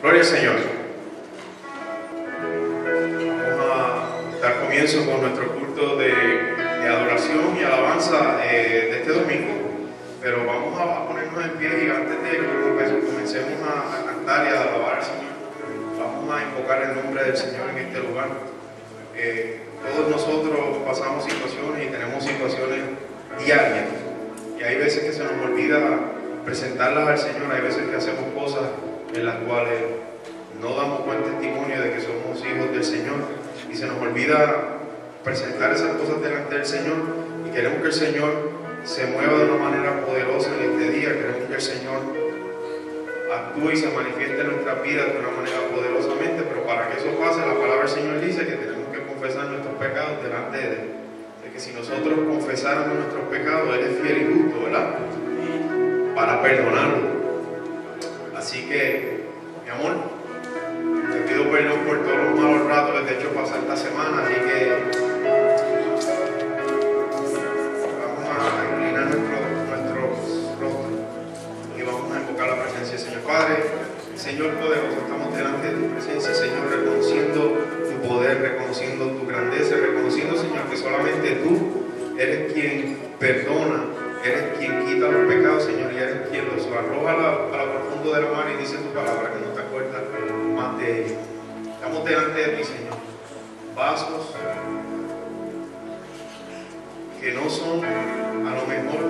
Gloria al Señor. Vamos a dar comienzo con nuestro culto de adoración y alabanza de este domingo, pero vamos a ponernos en pie y antes de que comencemos a cantar y a alabar al Señor, vamos a invocar el nombre del Señor en este lugar. Todos nosotros pasamos situaciones y tenemos situaciones diarias y hay veces que se nos olvida presentarlas al Señor, hay veces que hacemos cosas en las cuales no damos buen testimonio de que somos hijos del Señor y se nos olvida presentar esas cosas delante del Señor, y queremos que el Señor se mueva de una manera poderosa en este día. Queremos que el Señor actúe y se manifieste en nuestras vidas de una manera poderosamente, pero para que eso pase, la palabra del Señor dice que tenemos que confesar nuestros pecados delante de Él, de que si nosotros confesáramos nuestros pecados, Él es fiel y justo, ¿verdad?, para perdonarlo. Así que, mi amor, te pido perdón por todos los malos ratos que te he hecho pasar esta semana, así que vamos a inclinar nuestros rostros y vamos a invocar la presencia del Señor. Padre, Señor poderoso, estamos delante de tu presencia, Señor, reconociendo tu poder, reconociendo tu grandeza, reconociendo, Señor, que solamente tú eres quien perdona, eres quien quita los pecados, Señor, y eres quien los arroja a lo profundo de la mar, y dice tu palabra que no te acuerdas más de ellos. Estamos delante de ti, Señor, vasos que no son a lo mejor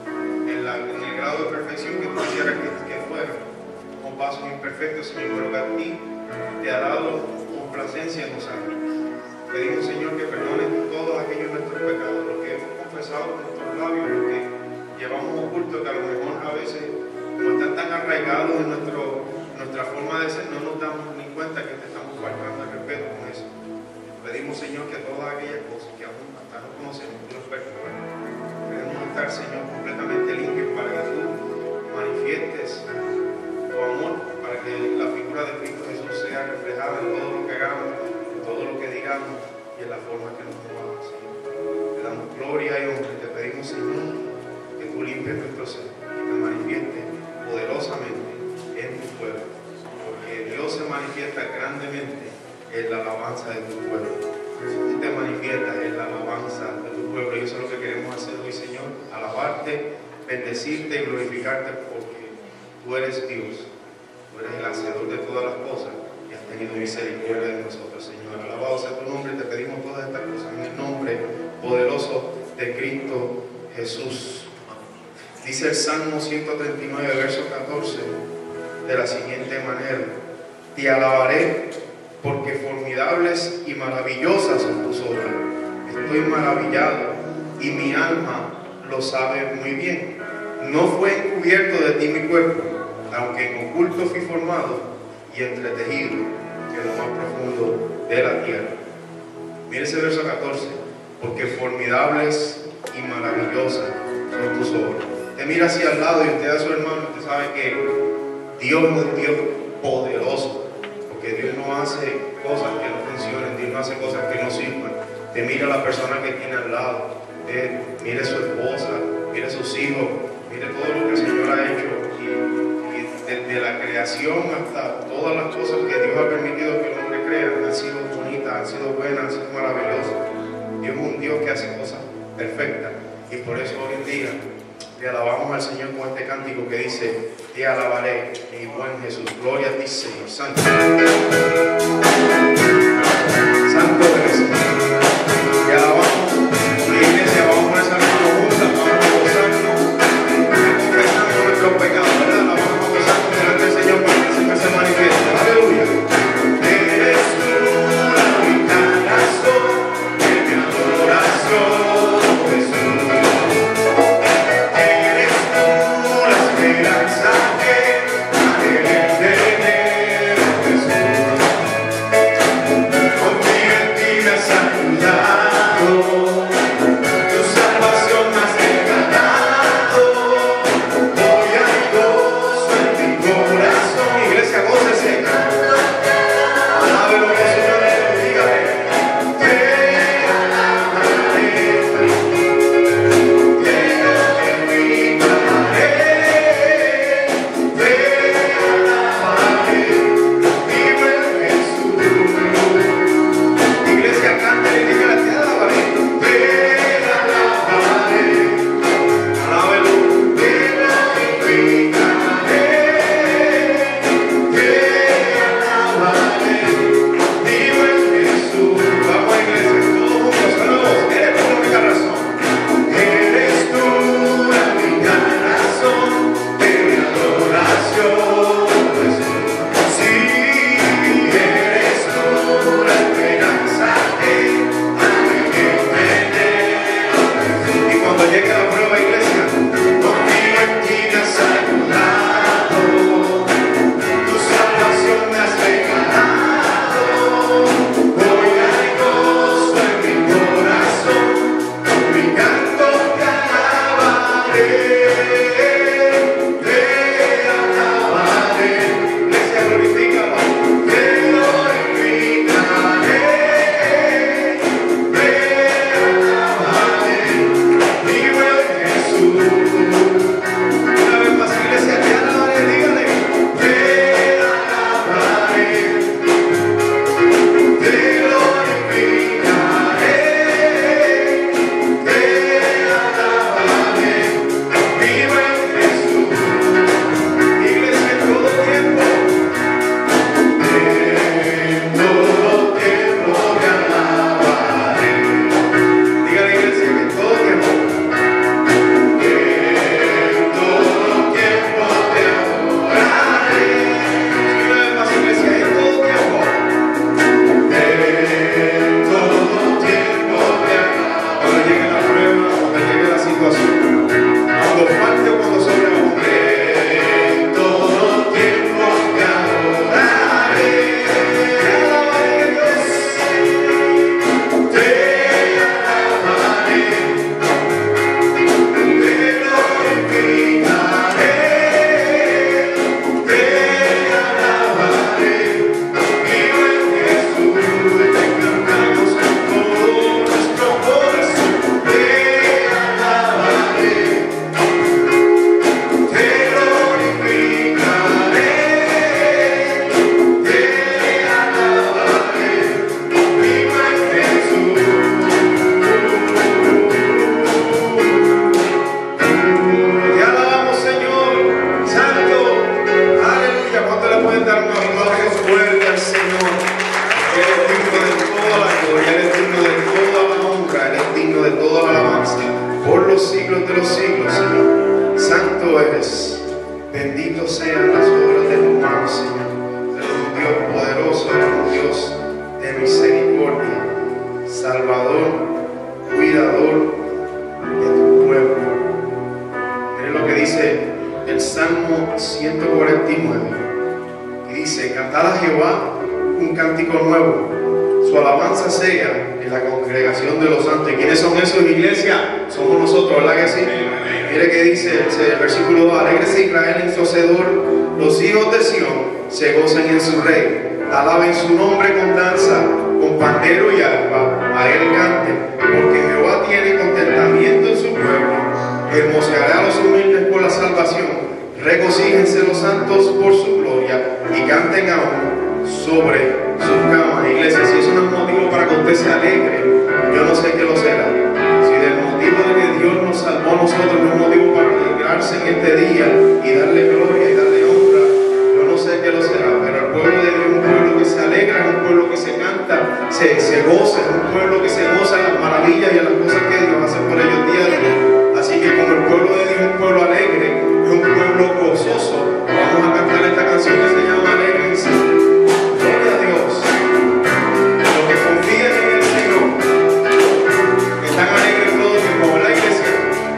en el grado de perfección que tú quisieras que fueran. Somos vasos imperfectos, Señor, pero que a ti te ha dado complacencia en nosotros. Pedimos, Señor, que perdones todos aquellos nuestros pecados, los que hemos confesado con nuestros labios, los que llevamos ocultos, que a lo mejor a veces, como están tan arraigados en nuestra forma de ser, no nos damos ni cuenta que te estamos faltando el respeto con eso. Pedimos, Señor, que todas aquellas cosas que aún hasta no conocemos, tú nos perdones. Queremos estar, Señor, completamente limpios para que tú manifiestes tu amor, para que la figura de Cristo Jesús sea reflejada en todo lo que hagamos, en todo lo que digamos y en la forma que nos movamos, Señor. Te damos gloria y honra y te pedimos, Señor, que tú limpies nuestro ser y te manifiestes poderosamente en tu pueblo, porque Dios se manifiesta grandemente en la alabanza de tu pueblo. Tú te manifiestas en la alabanza de tu pueblo, y eso es lo que queremos hacer hoy, Señor: alabarte, bendecirte y glorificarte, porque tú eres Dios, tú eres el hacedor de todas las cosas y has tenido misericordia de nosotros, Señor. Alabado sea tu nombre, y te pedimos todas estas cosas en el nombre poderoso de Cristo Jesús. Dice el Salmo 139, verso 14, de la siguiente manera: te alabaré porque formidables y maravillosas son tus obras. Estoy maravillado y mi alma lo sabe muy bien. No fue encubierto de ti mi cuerpo, aunque en oculto fui formado y entretejido en lo más profundo de la tierra. Mire ese verso 14: porque formidables y maravillosas son tus obras. Usted mira hacia al lado y usted a su hermano, usted sabe que Dios es un Dios poderoso, porque Dios no hace cosas que no funcionen, Dios no hace cosas que no sirvan. Usted mira a la persona que tiene al lado, mire a su esposa, mire a sus hijos, mire todo lo que el Señor ha hecho, y desde la creación hasta todas las cosas que Dios ha permitido que el hombre crea han sido bonitas, han sido buenas, han sido maravillosas. Dios es un Dios que hace cosas perfectas, y por eso hoy en día te alabamos al Señor con este cántico que dice: te alabaré, mi buen Jesús. Gloria a ti, Señor. Santo. Santo eres, Señor. Te alabamos. Como iglesia, vamos a poner esa mano juntas, vamos a gozarnos, confesando nuestros pecados, ¿verdad? La vamos a gozar delante del Señor para que el Señor se manifieste. Aleluya. Eres tú la única razón de mi adoración. llegue la prueba, iglesia, confío en ti, me has ayudado, tu salvación me has regalado. Hoy hay gozo en mi corazón, con mi canto te alabaré, te alabaré. Iglesia, glorifícalo, te glorificaré, te alabaré, mi buen Jesús. Una vez más, iglesia, te alabaré, dígale, te alabaré, te glorificaré, te alabaré, mi buen Jesús. Iglesia, en todo tiempo te alabaré. Dígale, iglesia, que en todo tiempo te adoraré. Y una vez más, iglesia, en todo tiempo te adoraré. Cuando llegue la prueba, cuando llegue la situación, cuando falte o cuando sobreabunde, en todo tiempo te adoraré. Te alabaré, Dios, te alabaré, te glorificaré, te alabaré, mi buen Jesús. Te cantamos con todo nuestro corazón, te alabaré, te glorificaré, te alabaré, mi buen Jesús. Te alabamos, Señor, Santo, aleluya. ¿Cuánto le pueden dar un aplauso fuerte al Señor? Él es digno de toda la gloria, Él es digno de toda la honra, Él es digno de toda la alabanza, por los siglos de los siglos, Señor. Santo eres, bendito sean las obras de tu mano, Señor. Eres un Dios poderoso, eres un Dios de misericordia, Salvador, cuidador de tu pueblo. Miren lo que dice el Salmo 149, y dice: cantad a Jehová un cántico nuevo, su alabanza sea en la congregación de los santos. ¿Y quiénes son esos, iglesia? Somos nosotros, ¿verdad que sí? Mire que dice el versículo 2: alégrese Israel en su hacedor, los hijos de Sión se gocen en su rey, alaben su nombre con danza, con pandero y arpa, a él canten, porque Jehová tiene contentamiento en su pueblo, hermoseará a los humildes por la salvación, regocíjense los santos por su gloria y canten aún sobre sus camas. Iglesia, si eso no es motivo para que usted se alegre, yo no sé qué lo será. Si del motivo de que Dios nos salvó a nosotros no es motivo para alegrarse en este día y darle gloria y darle honra, yo no sé qué lo será. Pero el pueblo de Dios es un pueblo que se alegra, es un pueblo que se canta, se goza, es un pueblo que se goza en las maravillas y en las cosas que Dios hace por ellos diariamente. Así que como el pueblo de Dios es un pueblo alegre, es un pueblo gozoso, vamos a cantar esta canción que se llama Alégrense. Gloria a Dios. Los que confían en el Señor están alegres todo el tiempo, la iglesia,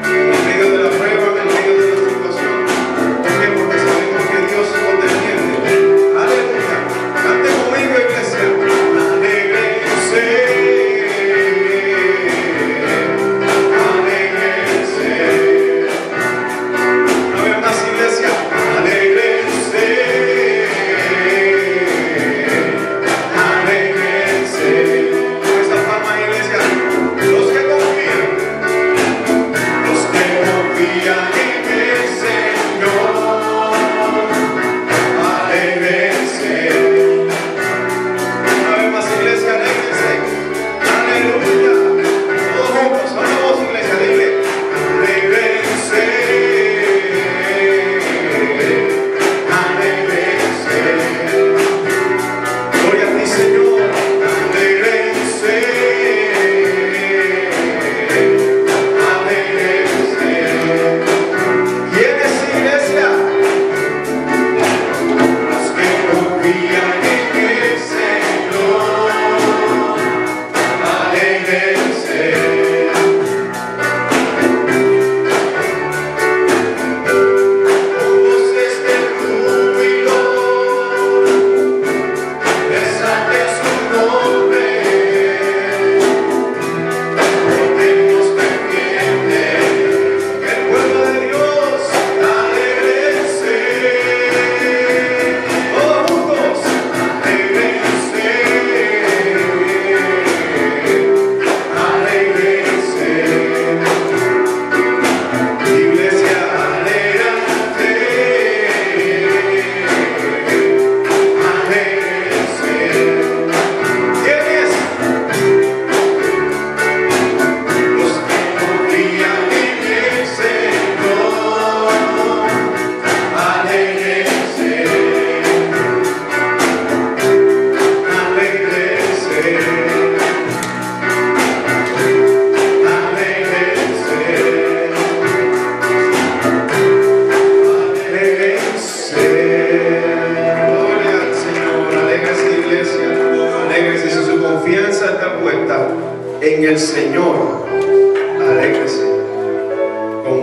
en medio de la prueba, en medio de la situación.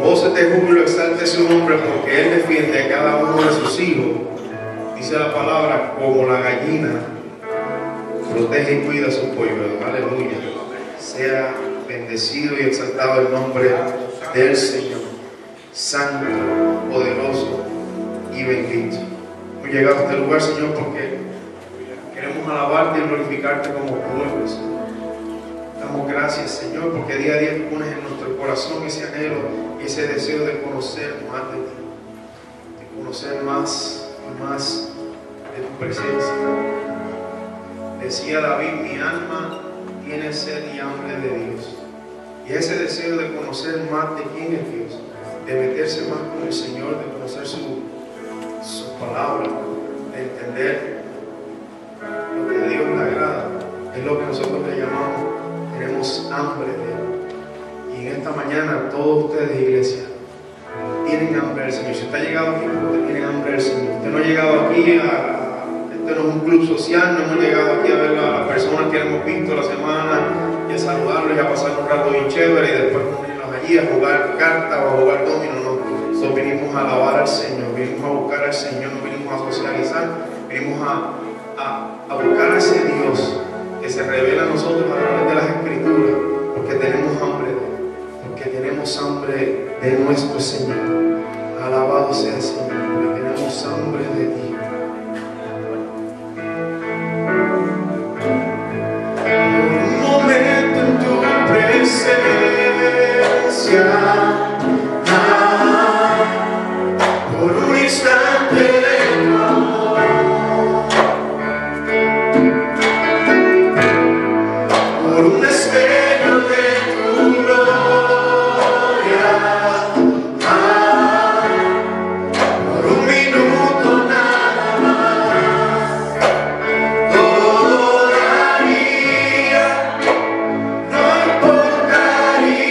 voces de júbilo exalte su nombre, porque Él defiende a cada uno de sus hijos. Dice la palabra, como la gallina protege y cuida a sus polluelos. Aleluya. Sea bendecido y exaltado el nombre del Señor, santo, poderoso y bendito. Hemos llegado a este lugar, Señor, porque queremos alabarte y glorificarte como pueblo, Señor. Damos gracias, Señor, porque día a día tú pones en nuestro corazón ese anhelo y ese deseo de conocer más de ti, de conocer más y más de tu presencia. Decía David, mi alma tiene sed y hambre de Dios. Y ese deseo de conocer más de quién es Dios, de meterse más con el Señor, de conocer su palabra, de entender lo que a Dios le agrada, es lo que nosotros le llamamos, tenemos hambre de Él. Y en esta mañana todos ustedes, iglesia, tienen hambre del Señor. Si usted ha llegado aquí, usted tiene hambre del Señor. Usted no ha llegado aquí este no es un club social, no hemos llegado aquí a ver a las personas que hemos visto la semana y a saludarlos y a pasar un rato bien chévere y después unirnos allí a jugar cartas o a jugar dominó. No, nosotros vinimos a alabar al Señor, vinimos a buscar al Señor, no vinimos a socializar, vinimos a buscar a ese Dios que se revela a nosotros a través de las Escrituras, porque tenemos hambre de Él, porque tenemos hambre de nuestro Señor. Alabado sea el Señor, porque tenemos hambre de ti. Un momento en tu presencia, por un instante de tu amor, por un destello de tu gloria, por un minuto nada más, todo daría, no importaría.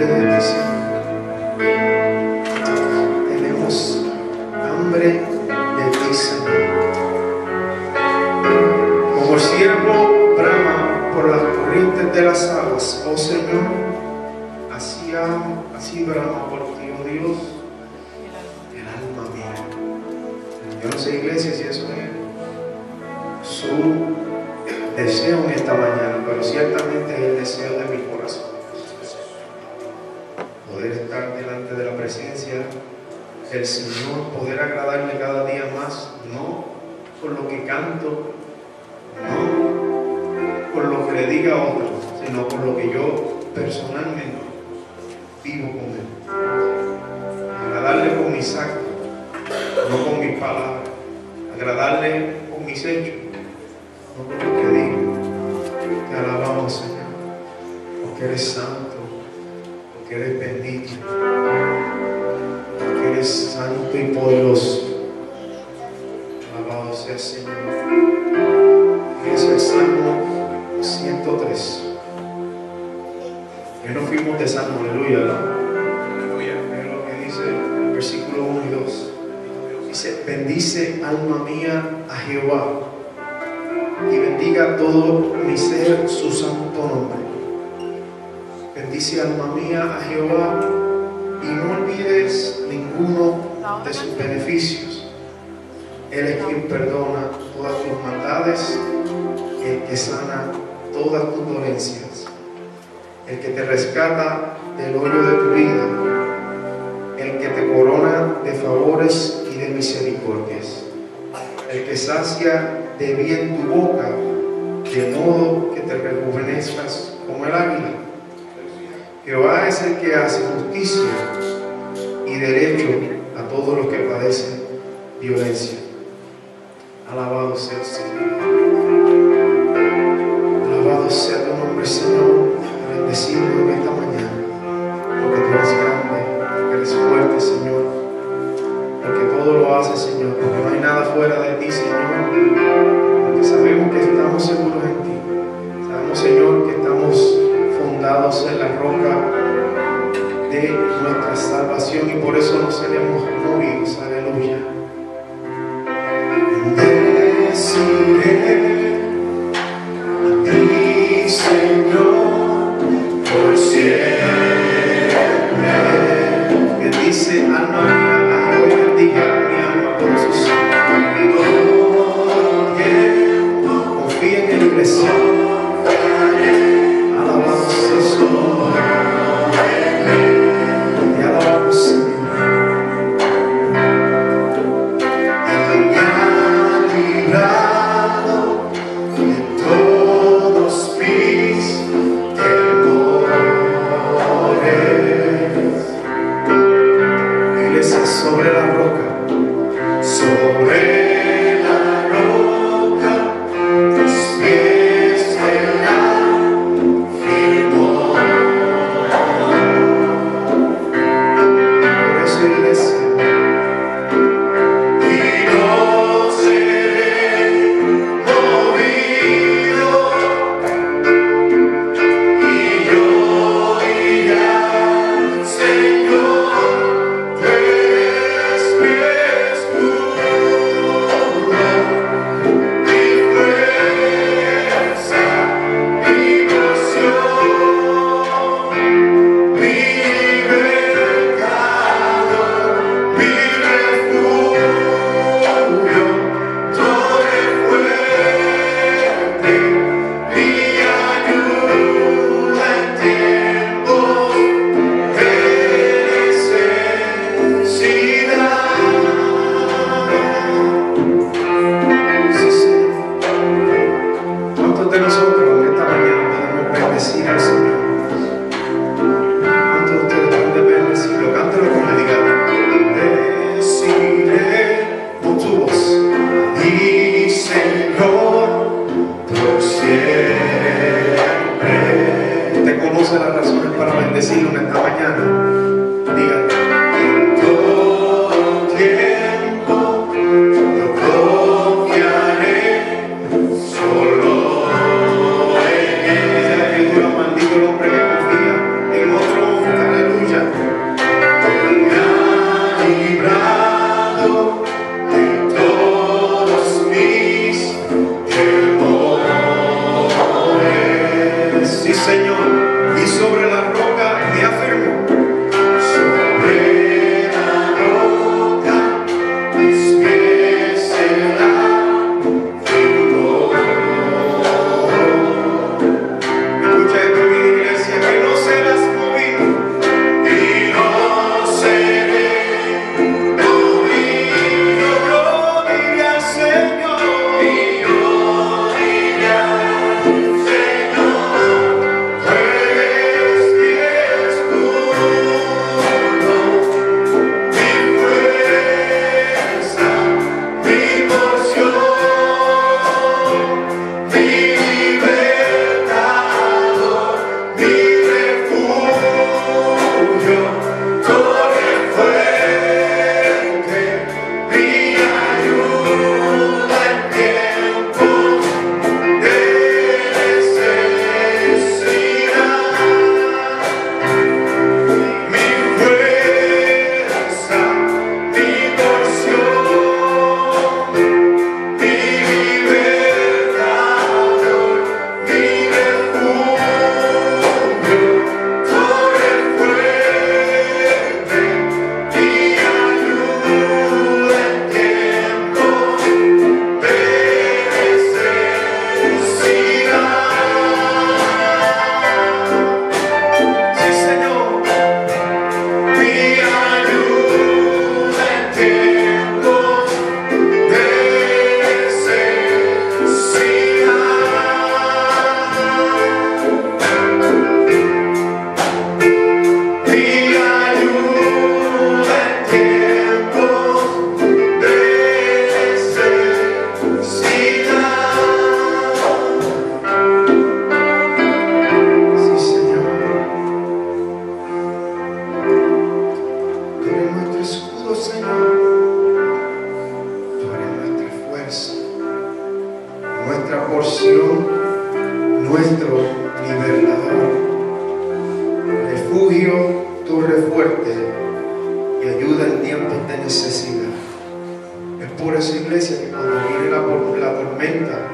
hambre de ti, Señor. Tenemos hambre de ti, Señor. Como el siervo brama por las corrientes de las aguas, oh Señor, así amo, así brama por ti, oh Dios, el alma mía. Yo no sé, iglesia, si eso es su deseo en esta mañana, pero ciertamente es el deseo de mi corazón. Poder estar delante de la presencia del Señor, poder agradarle cada día más, no por lo que canto, no por lo que le diga a otros, sino por lo que yo personalmente vivo con Él. Agradarle con mis actos, no con mis palabras. Agradarle con mis hechos, no con lo que digo. Te alabamos, Señor, porque eres santo, porque eres bendito, porque eres santo y poderoso. Alabado sea el Señor. Es el Salmo 103. Que no fuimos de Salmo, aleluya, ¿no? Aleluya. Es lo que dice el versículo 1 y 2. Dice: bendice, alma mía, a Jehová, y bendiga todo mi ser su santo nombre. Bendice, alma mía, a Jehová, y no olvides ninguno de sus beneficios. Él es quien perdona todas tus maldades, el que sana todas tus dolencias, el que te rescata del hoyo de tu vida, el que te corona de favores y de misericordias, el que sacia de bien tu boca, de modo que te rejuvenezcas como el águila. Jehová es el que hace justicia y derecho a todos los que padecen violencia. Alabado sea el Señor. Alabado sea tu nombre, Señor. Bendecido en esta mañana, porque tú eres grande, porque eres fuerte, Señor, porque todo lo haces, Señor, porque no hay nada fuera de ti, Señor, porque sabemos que estamos seguros en ti. Sabemos, Señor, que estamos fundados en la roca de nuestra salvación y por eso no seremos movidos. Aleluya. Bendeciré a ti, Señor, por siempre. Bendice, alma mía, a Jehová, y bendiga mi alma por sus santos. Confía en la iglesia. Alabado sea su nombre. Te alabamos, Señor. Sobre la roca, sobre la roca, tus pies serán firmes. Por eso, iglesia, y no seré movido, y yo iré al Señor. Maldito el hombre que confía en otro. refugio, torre fuerte y ayuda en tiempos de necesidad. Es por esa iglesia que cuando viene la tormenta,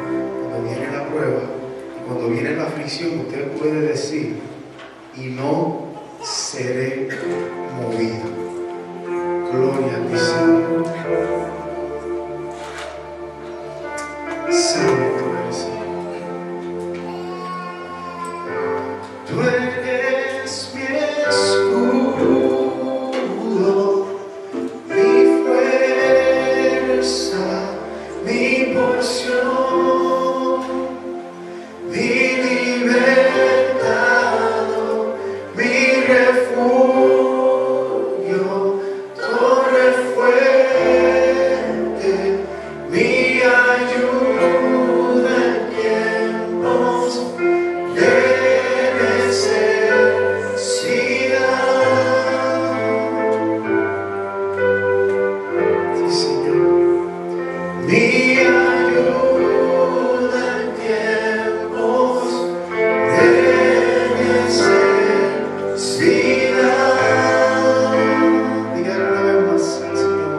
cuando viene la prueba y cuando viene la aflicción, usted puede decir: y no seré movido. Gloria a ti, Señor. Santo eres, Señor. Tú eres mi escudo, mi fuerza, mi porción, mi libertad, mi refugio, torre fuerte, mi ayuda en tiempos de necesidad. Sí, Señor. Mi ayuda en tiempos de necesidad. Dígale una vez más, Señor: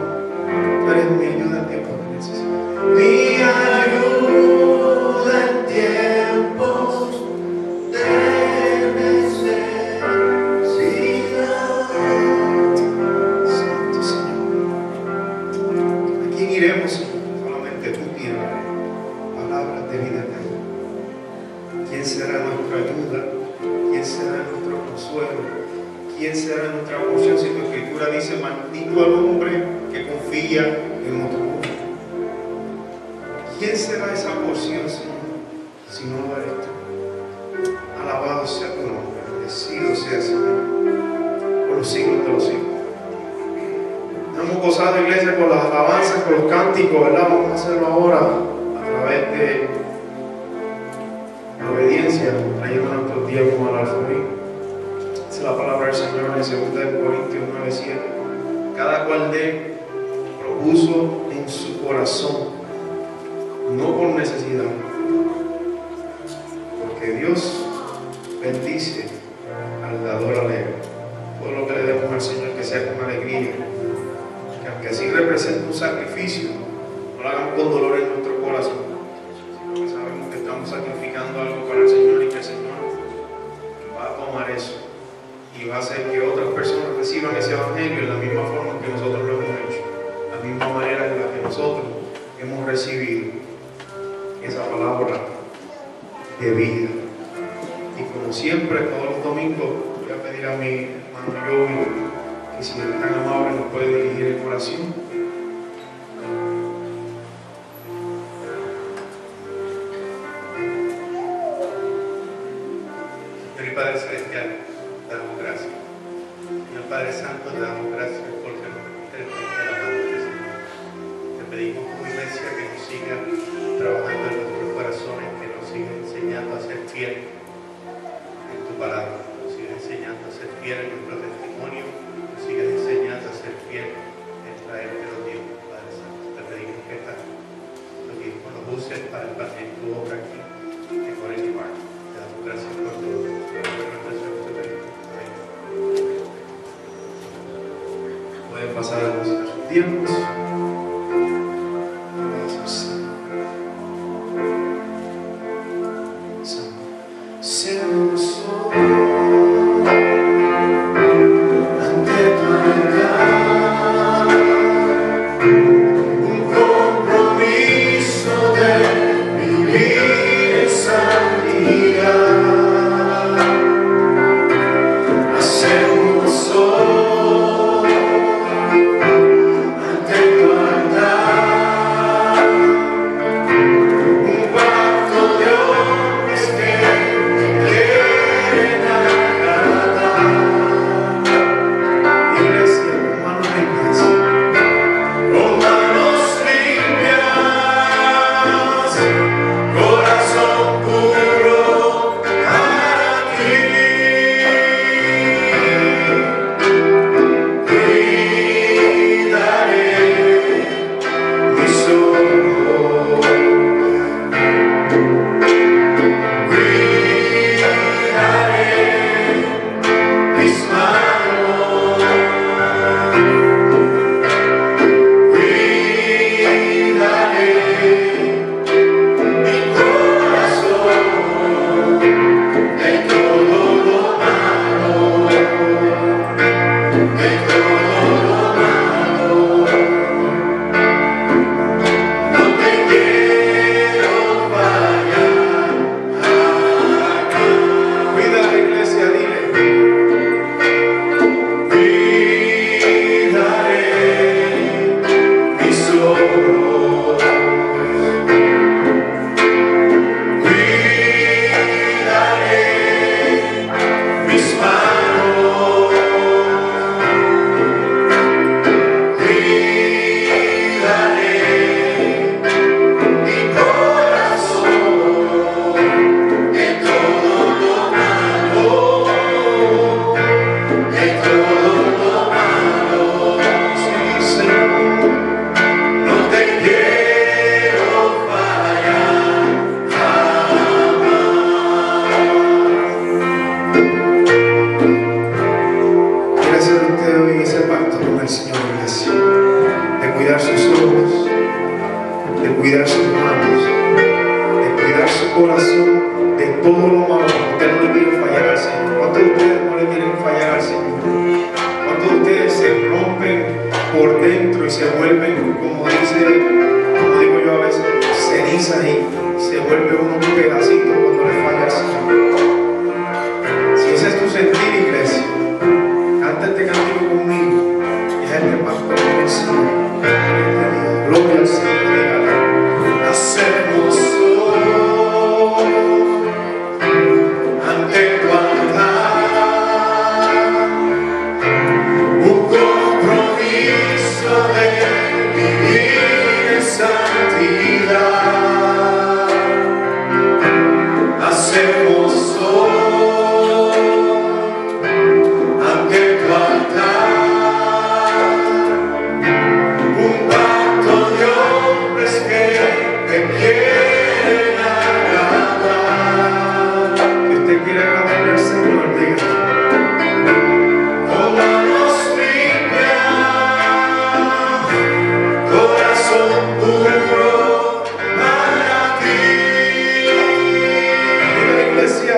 tú eres mi ayuda en tiempos de necesidad. Mi ayuda en tiempos de necesidad. Santo Señor. ¿A quién iremos, Señor? Solamente tú tienes palabras de vida eterna. ¿Quién será nuestra ayuda? ¿Quién será nuestro consuelo? ¿Quién será nuestra porción? Si tu escritura dice: maldito al hombre que confía en otro hombre. ¿Quién será esa porción, Señor, si no lo eres tú? Alabado sea tu nombre, bendecido sea, Señor, por los siglos de los siglos. Hemos gozado, iglesia, con las alabanzas, con los cánticos, ¿verdad? Vamos a hacerlo ahora a través de la obediencia, trayendo nuestros días como al alfabeto. Dice la palabra del Señor en 2 Corintios 9:7. Cada cual de propuso en su corazón, no por necesidad, porque Dios bendice al dador alegre. Todo lo que le demos al Señor, que sea con alegría, que aunque así represente un sacrificio, no lo hagamos con dolor en nuestro corazón, sino que sabemos que estamos sacrificando algo para el Señor y que el Señor va a tomar eso y va a hacer que otras personas reciban ese evangelio en la misma forma que nosotros lo hemos hecho, la misma manera en la que nosotros hemos recibido esa palabra de vida. Y como siempre, todos los domingos voy a pedir a mi hermano Joey que, si es tan amable, nos puede dirigir en oración. Señor y Padre Celestial, te damos gracias. Señor Padre Santo, te damos gracias porque nos permite la mano de Señor. Te pedimos como iglesia que nos siga trabajando en nuestros corazones, que nos siga enseñando a ser fiel en tu palabra, que nos siga enseñando a ser fiel en nuestro testimonio, que nos siga enseñando a ser fiel en traerte los diezmos, Padre Santo. Te pedimos que los diezmos los uses para expandir tu obra aquí en Orange Park. Te damos gracias por todo. Pueden pasar a sus tiempos. Ante Señor. ¿Cuántos de ustedes se rompen por dentro y se vuelven, como digo yo a veces, cenizas y se vuelve unos pedacitos cuando le falla al Señor? Si ese es tu sentir, iglesia, canta este cántico conmigo y es el pastor que me sigue. Gloria al Señor, dígale. Hacemos ante tu altar un compromiso de vivir en santidad. Hacemos ante tu altar un pacto de hombres que te quieren agradar. Que usted quiere agradarle al Señor, dígale. Con manos limpias, corazón puro para ti. Diga, iglesia.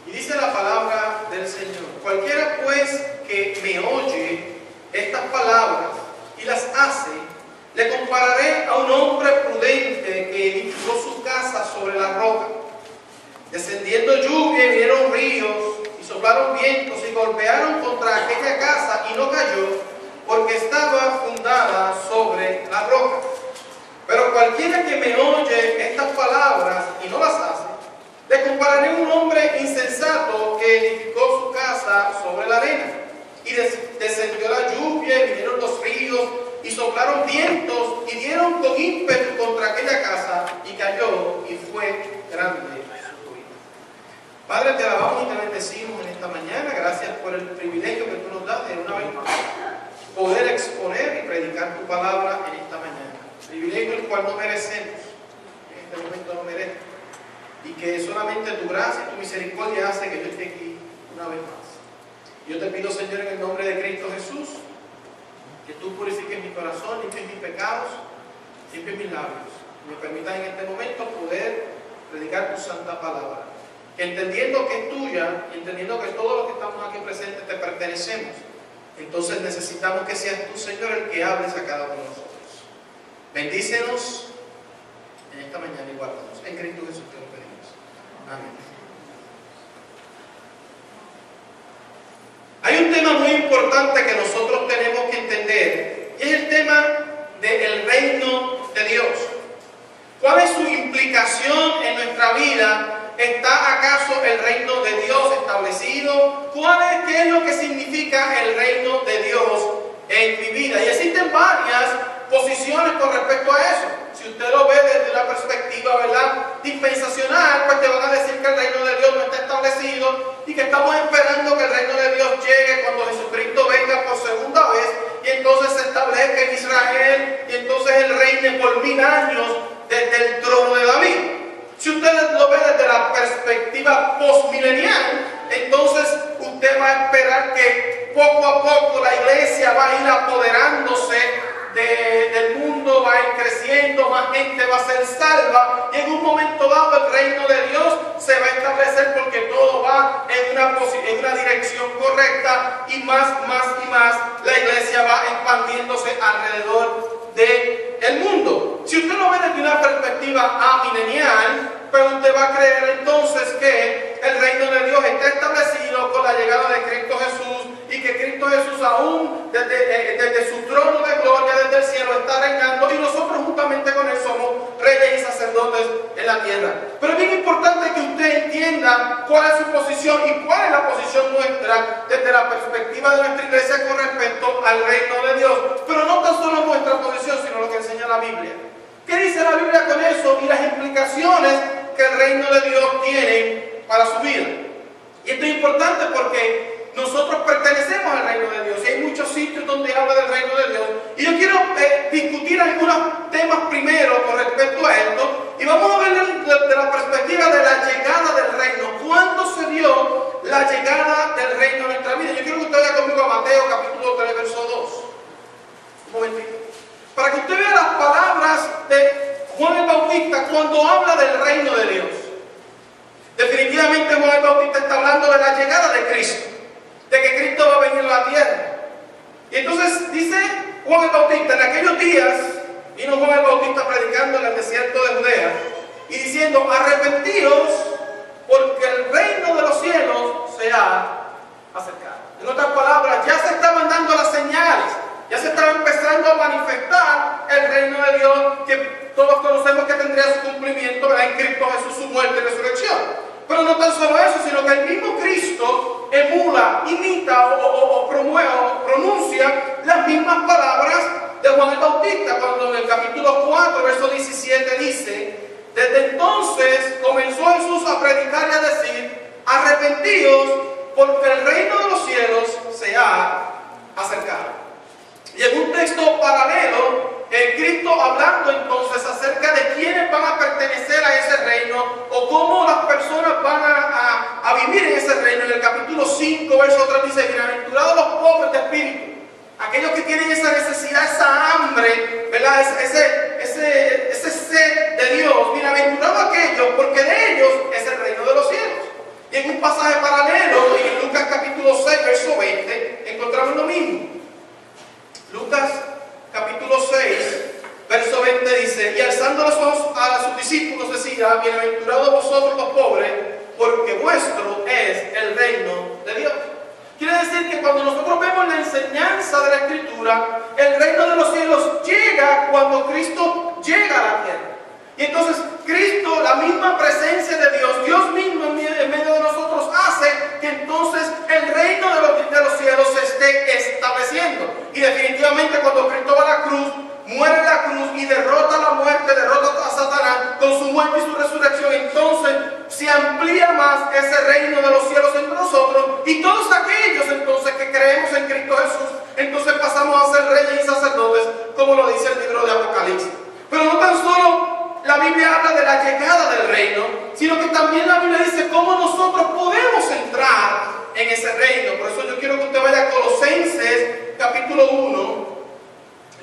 Y dice la palabra del Señor: cualquiera pues que me oye estas palabras y lluvia y vinieron ríos y soplaron vientos y golpearon contra aquella casa y no cayó, porque estaba fundada sobre la roca. Pero cualquiera que me oye estas palabras y no las hace, le compararé a un hombre insensato que edificó su casa sobre la arena. Y descendió la lluvia y vinieron los ríos y soplaron vientos y dieron con ímpetu contra aquella casa y cayó y fue grande su ruina. Padre, te alabamos y te bendecimos en esta mañana. Gracias por el privilegio que tú nos das de una vez más poder exponer y predicar tu palabra en esta mañana. Privilegio el cual no merecemos, en este momento no merezco, y que solamente tu gracia y tu misericordia hace que yo esté aquí una vez más. Yo te pido, Señor, en el nombre de Cristo Jesús, que tú purifiques mi corazón, limpies mis pecados, limpies mis labios, y me permitas en este momento poder predicar tu santa palabra, que entendiendo que es tuya y entendiendo que todos los que estamos aquí presentes te pertenecemos, entonces necesitamos que seas tú, Señor, el que hables a cada uno de nosotros. Bendícenos en esta mañana y guárdanos. En Cristo Jesús te lo pedimos. Amén. Hay un tema muy importante que nosotros tenemos que entender, y es el tema del reino de Dios. ¿Cuál es su implicación en nuestra vida? ¿Está acaso el reino de Dios establecido? ¿Qué es lo que significa el reino de Dios en mi vida? Y existen varias posiciones con respecto a eso. Si usted lo ve desde una perspectiva, ¿verdad?, dispensacional, pues te van a decir que el reino de Dios no está establecido y que estamos esperando que el reino de Dios llegue cuando Jesucristo venga por segunda vez y entonces se establezca en Israel y entonces Él reine por 1000 años desde el trono de David. Si usted lo ve desde la perspectiva postmilenial, entonces usted va a esperar que poco a poco la iglesia va a ir apoderándose del mundo, va a ir creciendo, más gente va a ser salva y en un momento dado el reino de Dios se va a establecer porque todo va en una dirección correcta y más la iglesia va expandiéndose alrededor del mundo. Si usted lo ve desde una perspectiva amilenial, pues usted va a creer entonces que el reino de Dios está establecido con la llegada de Cristo Jesús y que Cristo Jesús aún desde su trono de gloria, desde el cielo, está reinando y nosotros juntamente con Él somos reyes y sacerdotes en la tierra. Pero es bien importante que usted entienda cuál es su posición y cuál es la posición nuestra desde la perspectiva de nuestra iglesia con respecto al reino de Dios. Pero no tan solo nuestra posición, sino lo que enseña la Biblia. ¿Qué dice la Biblia con eso? Y las implicaciones que el reino de Dios tiene para su vida. Y esto es importante porque nosotros pertenecemos al reino de Dios. Y hay muchos sitios donde habla del reino de Dios. Y yo quiero discutir algunos temas primero con respecto a esto. Y vamos a ver de la perspectiva de la llegada del reino. ¿Cuándo se dio la llegada del reino en nuestra vida? Yo quiero que usted vaya conmigo a Mateo capítulo 3, verso 2. Un momentito. Para que usted vea las palabras de Juan el Bautista cuando habla del reino de Dios. Definitivamente Juan el Bautista está hablando de la llegada de Cristo, de que Cristo va a venir a la tierra. Y entonces dice Juan el Bautista, en aquellos días vino Juan el Bautista predicando en el desierto de Judea y diciendo: arrepentíos porque el reino de los cielos se ha acercado. En otras palabras, ya se estaban dando las señales, ya se estaba empezando a manifestar el reino de Dios que todos conocemos que tendría su cumplimiento en Cristo Jesús, su muerte y resurrección. Pero no tan solo eso, sino que el mismo Cristo emula, imita o promueve o pronuncia las mismas palabras de Juan el Bautista, cuando en el capítulo 4, verso 17 dice: desde entonces comenzó Jesús a predicar y a decir: arrepentíos porque el reino de los cielos se ha acercado. Y en un texto paralelo, Cristo hablando entonces acerca de quiénes van a pertenecer a ese reino o cómo las personas van a vivir en ese reino. En el capítulo 5, verso 3 dice: bienaventurados los pobres de espíritu, aquellos que tienen esa necesidad, esa hambre, ¿verdad? Ese sed de Dios. Bienaventurados aquellos, porque de ellos es el reino de los cielos. Y en un pasaje paralelo, en Lucas capítulo 6, verso 20, encontramos lo mismo. Lucas capítulo 6, verso 20 dice: y alzando los ojos a sus discípulos decía: bienaventurados vosotros los pobres, porque vuestro es el reino de Dios. Quiere decir que cuando nosotros vemos la enseñanza de la Escritura, el reino de los cielos llega cuando Cristo llega a la tierra. Y entonces Cristo, la misma presencia de Dios, Dios mismo en medio de nosotros, hace que entonces el reino de los cielos se esté estableciendo. Y definitivamente cuando Cristo va a la cruz, muere en la cruz y derrota la muerte, derrota a Satanás con su muerte y su resurrección, entonces se amplía más ese reino de los cielos entre nosotros, y todos aquellos entonces que creemos en Cristo Jesús, entonces pasamos a ser reyes y sacerdotes, como lo dice el libro de Apocalipsis. Pero no tan solo la Biblia habla de la llegada del reino, sino que también la Biblia dice cómo nosotros podemos entrar en ese reino. Por eso yo quiero que usted vaya a Colosenses capítulo 1,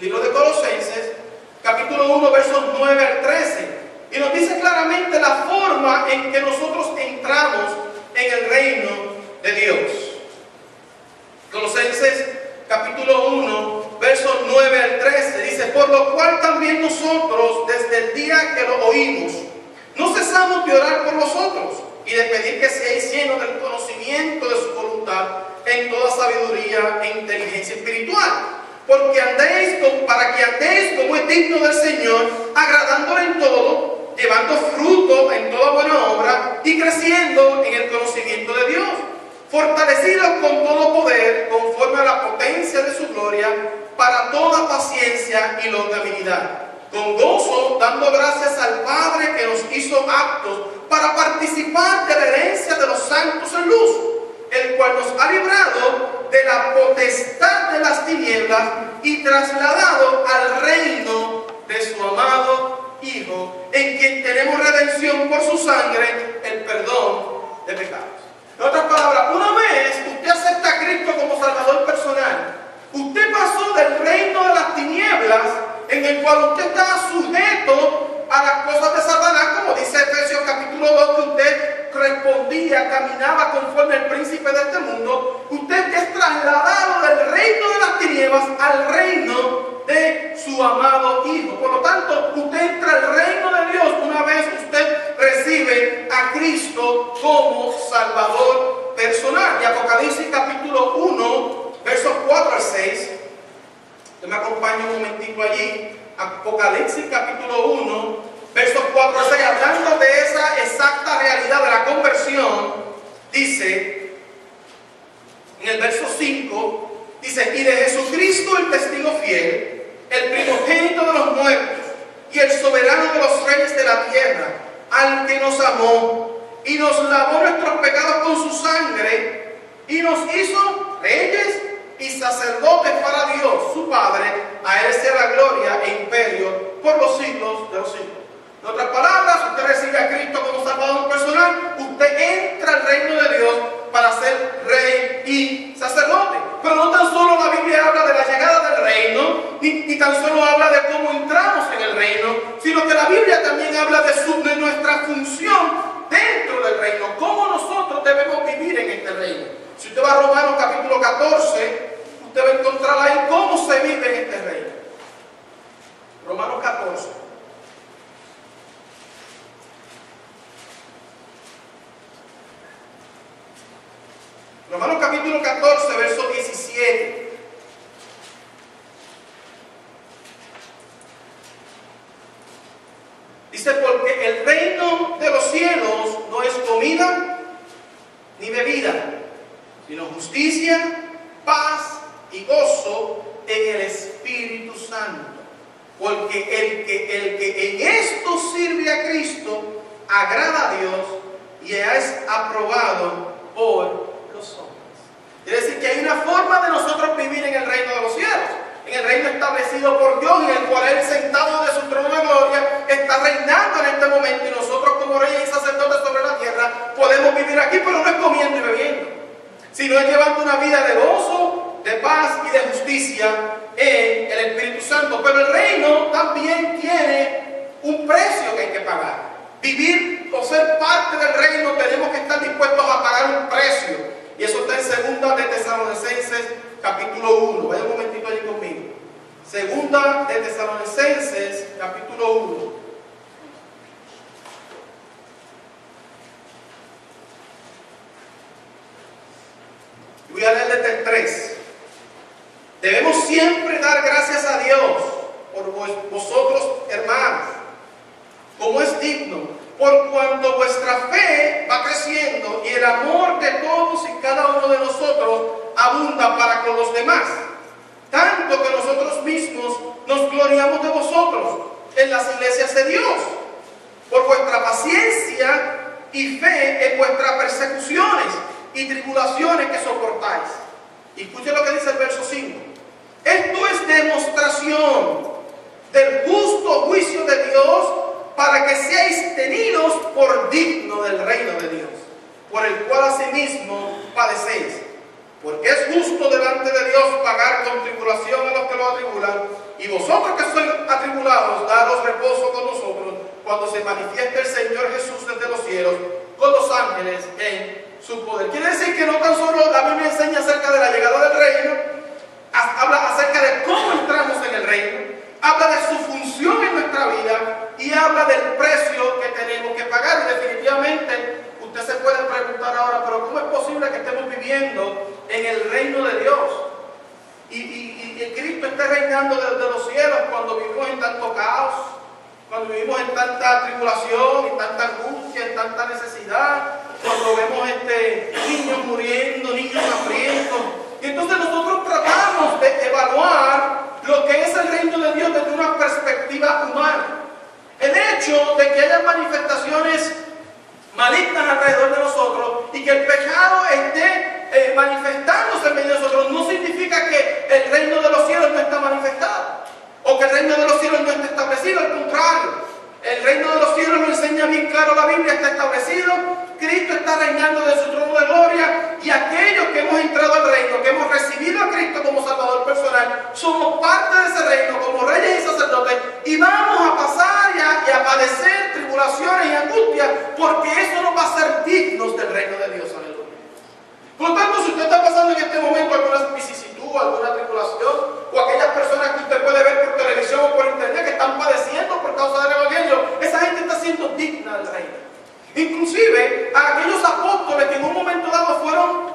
libro de Colosenses, capítulo 1, versos 9 al 13. Y nos dice claramente la forma en que nosotros entramos en el reino de Dios. Colosenses capítulo 1, versos 9 al 13, dice: por lo cual también nosotros, desde el día que lo oímos, no cesamos de orar por vosotros y de pedir que seáis llenos del conocimiento de su voluntad en toda sabiduría e inteligencia espiritual, para que andéis como es digno del Señor, agradándole en todo, llevando fruto en toda buena obra y creciendo en el conocimiento de Dios, fortalecidos con todo poder, conforme a la potencia de su gloria, para toda paciencia y longanimidad, con gozo, dando gracias al Padre que nos hizo aptos para participar de la herencia de los santos en luz, el cual nos ha librado de la potestad de las tinieblas y trasladado al reino de su amado Hijo, en quien tenemos redención por su sangre, el perdón de pecados. En otras palabras, una vez usted acepta a Cristo como Salvador personal, usted pasó del reino de las tinieblas, en el cual usted estaba sujeto a las cosas de Satanás, como dice Efesios capítulo 2, que usted respondía, caminaba conforme al príncipe de este mundo. Usted es trasladado del reino de las tinieblas al reino de su amado Hijo. Por lo tanto, usted entra al reino de Dios una vez usted recibe a Cristo como Salvador personal. Y Apocalipsis capítulo 1, versos 4 al 6. Usted me acompaña un momentito allí. Apocalipsis capítulo 1, versos 4 al 6, hablando de esa exacta realidad de la conversión, dice, en el verso 5, dice: y de Jesucristo el testigo fiel, el primogénito de los muertos y el soberano de los reyes de la tierra, al que nos amó y nos lavó nuestros pecados con su sangre y nos hizo reyes y sacerdotes para Dios, su Padre. A Él sea la gloria e imperio por los siglos de los siglos. En otras palabras, usted recibe a Cristo como Salvador personal, usted entra al reino de Dios para ser rey y sacerdote. Pero no tan solo la Biblia habla de la llegada del reino, ni tan solo habla de cómo entramos en el reino, sino que la Biblia también habla de nuestra función dentro del reino, cómo nosotros debemos vivir en este reino. Si usted va a Romanos capítulo 14, usted va a encontrar ahí cómo se vive en este reino. Romanos 14. Romanos capítulo 14, verso 17. Dice: porque el reino de los cielos no es comida ni bebida, sino justicia, paz y gozo en el Espíritu Santo. Porque el que en esto sirve a Cristo agrada a Dios y es aprobado por los hombres. Quiere decir que hay una forma de nosotros vivir en el reino de los cielos, en el reino establecido por Dios, en el cual Él, sentado de su trono de gloria, está reinando en este momento, y nosotros como reyes y sacerdotes sobre la tierra podemos vivir aquí, pero no es comiendo y bebiendo, sino es llevando una vida de gozo, de paz y de justicia en el Espíritu Santo. Pero el reino también tiene un precio que hay que pagar. Vivir o ser parte del reino, tenemos que estar dispuestos a pagar un precio. Y eso está en 2 de Tesalonicenses capítulo 1. Vaya un momentito allí conmigo. 2 de Tesalonicenses capítulo 1. vosotros, hermanos, como es digno, por cuanto vuestra fe va creciendo y el amor de todos y cada uno de nosotros abunda para con los demás, tanto que nosotros mismos nos gloriamos de vosotros en las iglesias de Dios, por vuestra paciencia y fe en vuestras persecuciones y tribulaciones que soportáis. Y escuchen lo que dice el verso 5. Esto es demostración del justo juicio de Dios, para que seáis tenidos por digno del reino de Dios, por el cual asimismo padecéis. Porque es justo delante de Dios pagar con tribulación a los que lo atribulan, y vosotros que sois atribulados, daros reposo con nosotros, cuando se manifieste el Señor Jesús desde los cielos, con los ángeles en su poder. Quiere decir que no tan solo la Biblia enseña acerca de la llegada del reino, habla acerca de cómo entramos en el reino, habla de su función en nuestra vida y habla del precio que tenemos que pagar. Y definitivamente usted se puede preguntar ahora, pero ¿cómo es posible que estemos viviendo en el reino de Dios y Cristo esté reinando desde los cielos cuando vivimos en tanto caos, cuando vivimos en tanta tribulación, en tanta angustia, en tanta necesidad, cuando vemos niños muriendo, niños hambrientos? Y entonces nosotros tratamos de evaluar lo que es el reino de Dios desde una perspectiva humana. El hecho de que haya manifestaciones malignas alrededor de nosotros y que el pecado esté manifestándose en medio de nosotros no significa que el reino de los cielos no está manifestado o que el reino de los cielos no está establecido. Al contrario, el reino de los cielos lo enseña bien claro la Biblia, está establecido. Cristo está reinando de su trono de gloria, y aquellos que hemos entrado al reino, que hemos recibido a Cristo como Salvador personal, somos parte de ese reino como reyes y sacerdotes, y vamos a pasar y a padecer tribulaciones y angustias, porque eso nos va a hacer dignos del reino de Dios. Aleluya. Por lo tanto, si usted está pasando en este momento alguna vicisitud, alguna tribulación, o aquellas personas que usted puede ver por televisión o por internet que están padeciendo por causa del evangelio, esa gente está siendo digna del reino. Inclusive a aquellos apóstoles que en un momento dado fueron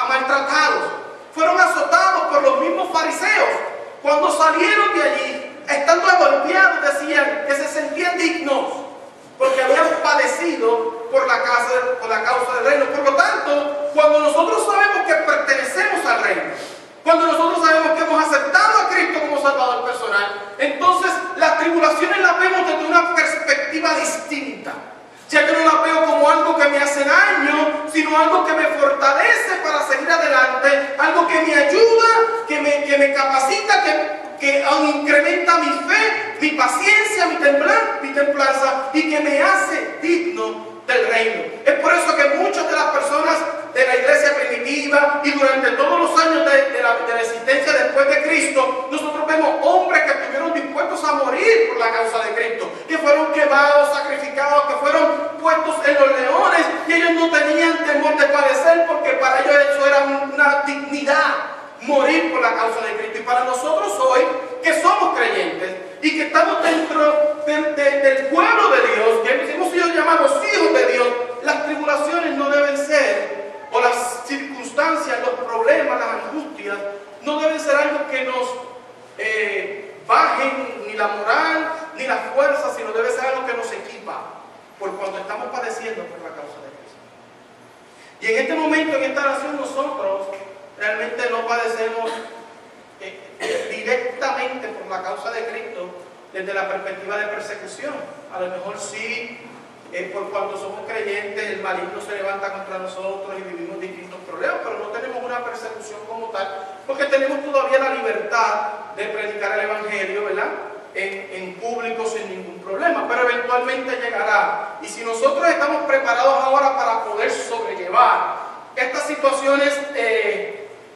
maltratados, fueron azotados por los mismos fariseos, cuando salieron de allí, estando golpeados, decían que se sentían dignos porque habían padecido por la causa del reino. Por lo tanto, cuando nosotros sabemos que pertenecemos al reino, cuando nosotros sabemos que hemos aceptado a Cristo como Salvador personal, entonces las tribulaciones las vemos desde una perspectiva distinta. Ya que no la veo como algo que me hace daño, sino algo que me fortalece para seguir adelante, algo que me ayuda, que me capacita, que incrementa mi fe, mi paciencia, mi templanza, y que me hace digno del reino. Es por eso que muchas de las personas de la iglesia primitiva y durante todos los años de la existencia después de Cristo, nosotros vemos hombres que estuvieron dispuestos a morir por la causa de Cristo, que fueron quemados, sacrificados, que fueron puestos en los leones, y ellos no tenían temor de padecer, porque para ellos eso era una dignidad, morir por la causa de Cristo. Y para nosotros hoy, que somos creyentes y que estamos dentro del pueblo de Dios, que hemos sido llamados hijos de Dios, las tribulaciones no deben ser, o las circunstancias, los problemas, las angustias, no deben ser algo que nos bajen ni la moral ni la fuerza, sino debe ser algo que nos equipa por cuando estamos padeciendo por la causa de Cristo. Y en este momento, en esta nación, nosotros realmente no padecemos directamente por la causa de Cristo desde la perspectiva de persecución. A lo mejor sí, por cuanto somos creyentes, el maligno se levanta contra nosotros y vivimos distintos problemas, pero no tenemos una persecución como tal, porque tenemos todavía la libertad de predicar el evangelio, ¿verdad?, en público sin ningún problema, pero eventualmente llegará. Y si nosotros estamos preparados ahora para poder sobrellevar estas situaciones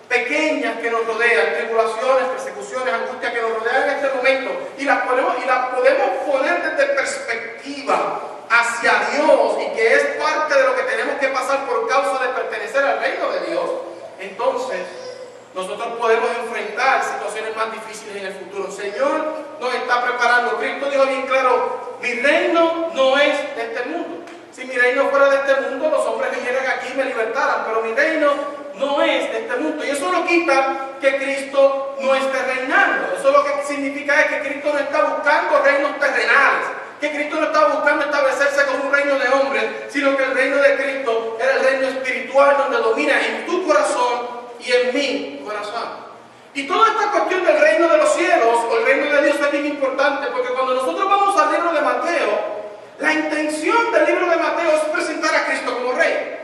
pequeñas que nos rodean, tribulaciones, persecuciones, angustias que nos rodean en este momento, y las podemos poner desde perspectiva hacia Dios, y que es parte de lo que tenemos que pasar por causa de pertenecer al reino de Dios, entonces nosotros podemos enfrentar situaciones más difíciles en el futuro. El Señor nos está preparando. Cristo dijo bien claro: mi reino no es de este mundo. Si mi reino fuera de este mundo, los hombres vinieran aquí y me libertaran, pero mi reino no es de este mundo. Y eso no quita que Cristo no esté reinando. Eso lo que significa es que Cristo no está buscando reinos terrenales, que Cristo no está buscando establecerse como un reino de hombres, sino que el reino de Cristo era el reino espiritual donde domina en tu corazón y en mi corazón. Y toda esta cuestión del reino de los cielos o el reino de Dios es bien importante, porque cuando nosotros vamos al libro de Mateo, la intención del libro de Mateo es presentar a Cristo como rey.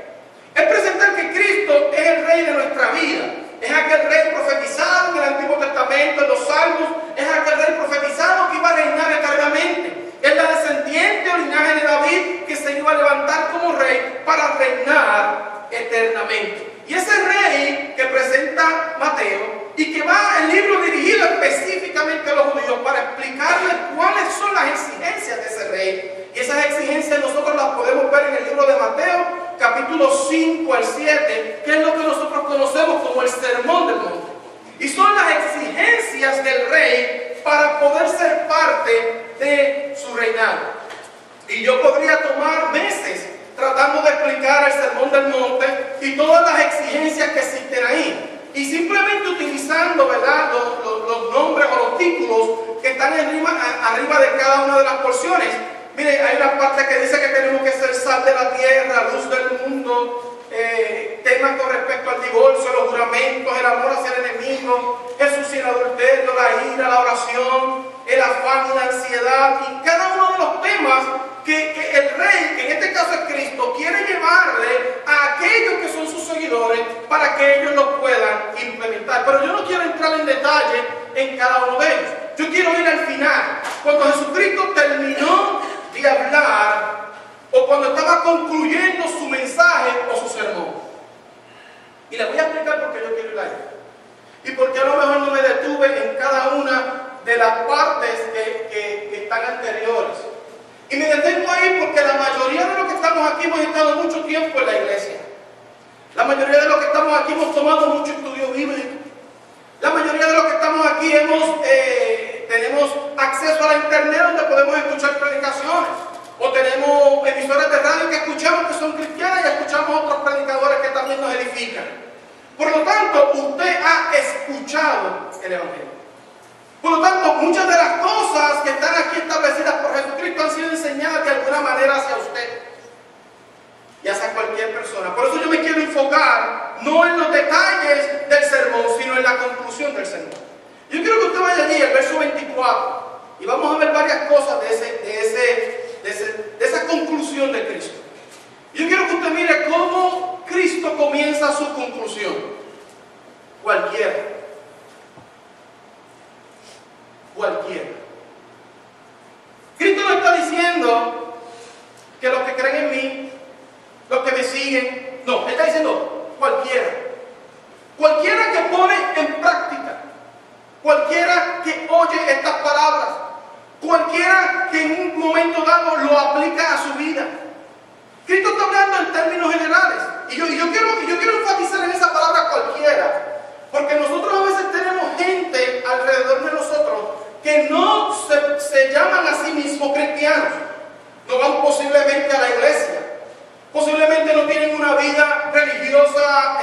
Es presentar que Cristo es el rey de nuestra vida. Es aquel rey profetizado en el Antiguo Testamento, en los Salmos. Es aquel rey profetizado que iba a reinar eternamente. Es la descendiente o linaje de David que se iba a levantar como rey para reinar eternamente. Y ese rey que presenta Mateo y que va el libro dirigido específicamente a los judíos para explicarles cuáles son las exigencias de ese rey. Y esas exigencias nosotros las podemos ver en el libro de Mateo, capítulo 5 al 7, que es lo que nosotros conocemos como el Sermón del Monte. Y son las exigencias del rey para poder ser parte de su reinado. Y yo podría tomar meses tratando de explicar el Sermón del Monte y todas las exigencias que existen ahí. Y simplemente utilizando, ¿verdad?, los nombres o los títulos que están arriba de cada una de las porciones. Mire, hay una parte que dice que tenemos que ser sal de la tierra, luz del mundo, temas con respecto al divorcio, los juramentos, el amor hacia el enemigo, Jesús y el adulterio, la ira, la oración, el afán y la ansiedad, y cada uno de los temas que el rey, que en este caso es Cristo, quiere llevarle a aquellos que son sus seguidores para que ellos lo puedan implementar. Pero yo no quiero entrar en detalle en cada uno de ellos. Yo quiero ir al final, cuando Jesucristo terminó de hablar o cuando estaba concluyendo su mensaje o su sermón. Y les voy a explicar por qué yo quiero ir ahí. Y por qué a lo mejor no me detuve en cada una de las partes que están anteriores. Y me detengo ahí porque la mayoría de los que estamos aquí hemos estado mucho tiempo en la iglesia. La mayoría de los que estamos aquí hemos tomado mucho estudio bíblico. La mayoría de los que estamos aquí tenemos acceso a la internet donde podemos escuchar predicaciones. O tenemos emisoras de radio que escuchamos que son cristianas y escuchamos otros predicadores que también nos edifican. Por lo tanto, usted ha escuchado el Evangelio. Por lo tanto, muchas de las cosas que están aquí establecidas por Jesucristo han sido enseñadas de alguna manera hacia usted y hacia cualquier persona. Por eso yo me quiero enfocar no en los detalles del sermón, sino en la conclusión del sermón. Yo quiero que usted vaya allí al verso 24 y vamos a ver varias cosas de esa conclusión de Cristo. Yo quiero que usted mire cómo Cristo comienza su conclusión. Cualquiera. Cristo no está diciendo que los que creen en mí, los que me siguen, no, está diciendo cualquiera. Cualquiera que pone en práctica, cualquiera que oye estas palabras, cualquiera que en un momento dado lo aplica a su vida. Cristo está hablando en términos generales. Y yo quiero enfatizar en esa palabra cualquiera, porque nosotros a veces tenemos gente alrededor de nosotros que no se llaman a sí mismos cristianos. No van posiblemente a la iglesia. Posiblemente no tienen una vida religiosa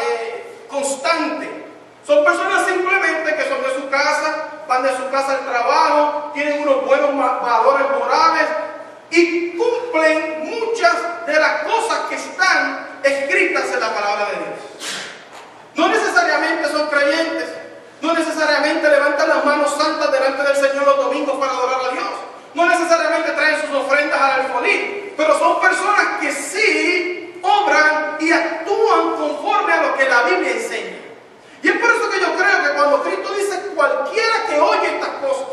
constante. Son personas simplemente que son de su casa, van de su casa al trabajo, tienen unos buenos valores morales y cumplen muchas de las cosas que están escritas en la palabra de Dios. No necesariamente son creyentes, no necesariamente levantan las manos santas delante del Señor los domingos para adorar a Dios, no necesariamente traen sus ofrendas al alfolí, pero son personas que sí obran y actúan conforme a lo que la Biblia enseña. Y es por eso que yo creo que cuando Cristo dice cualquiera que oye estas cosas,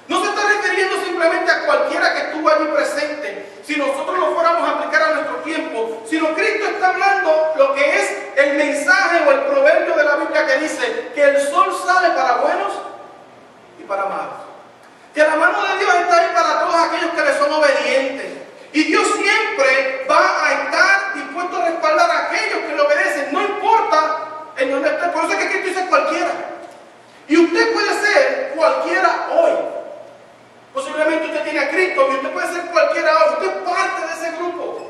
no se está refiriendo simplemente a cualquiera que estuvo allí presente, si nosotros lo fuéramos a aplicar a nuestro tiempo, sino Cristo está hablando lo que es el mensaje o el proverbio de la Biblia que dice que el sol sale para buenos y para malos. Que la mano de Dios está ahí para todos aquellos que le son obedientes. Y Dios siempre va a estar dispuesto a respaldar a aquellos que le obedecen, no importa en dónde esté. Por eso es que Cristo dice cualquiera. Y usted puede ser cualquiera hoy. Posiblemente usted tiene a Cristo y usted puede ser cualquiera hoy. Usted es parte de ese grupo.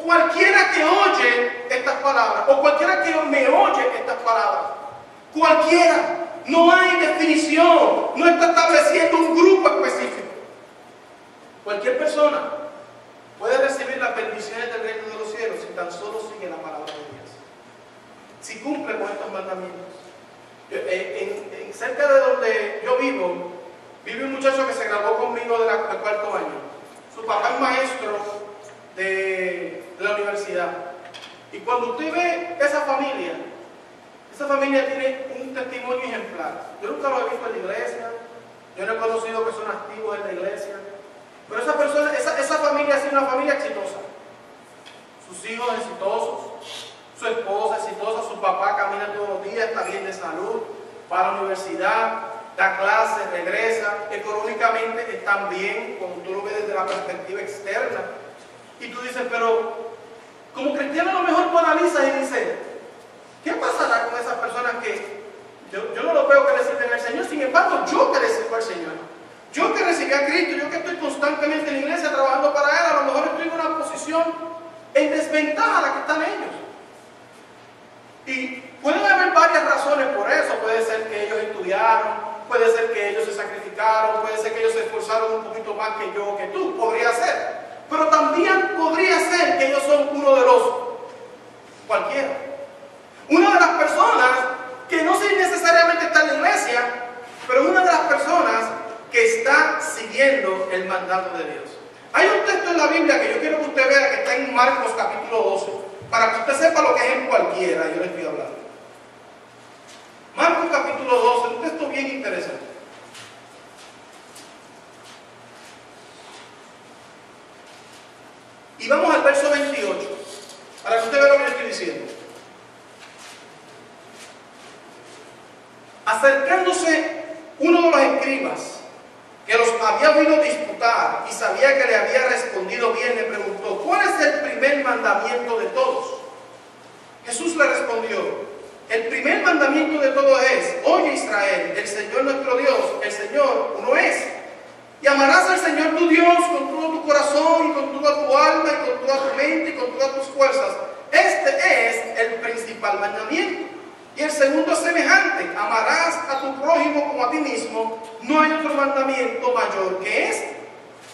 cualquiera que oye estas palabras, o cualquiera que me oye estas palabras, cualquiera, no hay definición, no está estableciendo un grupo específico. Cualquier persona puede recibir las bendiciones del reino de los cielos si tan solo sigue la palabra de Dios, si cumple con estos mandamientos. Cerca de donde yo vivo, vive un muchacho que se graduó conmigo del cuarto año. Su papá es maestro de la universidad. Y cuando usted ve esa familia tiene un testimonio ejemplar. Yo nunca lo he visto en la iglesia, yo no he conocido personas activas en la iglesia, pero esa familia ha sido una familia exitosa. Sus hijos exitosos, su esposa exitosa, su papá camina todos los días, está bien de salud, va a la universidad, da clases, regresa, económicamente están bien, cuando tú lo ves desde la perspectiva externa. Y tú dices, pero como cristiano a lo mejor tú analizas y dices, ¿qué pasará con esas personas que yo no lo veo que le sirven al Señor? Sin embargo, yo que le sirvo al Señor, yo que recibí a Cristo, yo que estoy constantemente en la iglesia trabajando para Él, a lo mejor estoy en una posición en desventaja a la que están ellos. Y pueden haber varias razones por eso. Puede ser que ellos estudiaron, puede ser que ellos se sacrificaron, puede ser que ellos se esforzaron un poquito más que yo o que tú, podría ser. Pero también podría ser que ellos son uno de los cualquiera. Una de las personas que no necesariamente está en la iglesia, pero una de las personas que está siguiendo el mandato de Dios. Hay un texto en la Biblia que yo quiero que usted vea que está en Marcos capítulo 12, para que usted sepa lo que es en cualquiera, yo le estoy hablando. Marcos capítulo 12, un texto bien interesante. Y vamos al verso 28, para que usted vea lo que le estoy diciendo. Acercándose uno de los escribas, que los había oído disputar y sabía que le había respondido bien, le preguntó, ¿cuál es el primer mandamiento de todos? Jesús le respondió, el primer mandamiento de todos es, oye Israel, el Señor nuestro Dios, el Señor uno es. Y amarás al Señor tu Dios con todo tu corazón y con toda tu alma y con toda tu mente y con todas tus fuerzas. Este es el principal mandamiento. Y el segundo es semejante, amarás a tu prójimo como a ti mismo. No hay otro mandamiento mayor que este.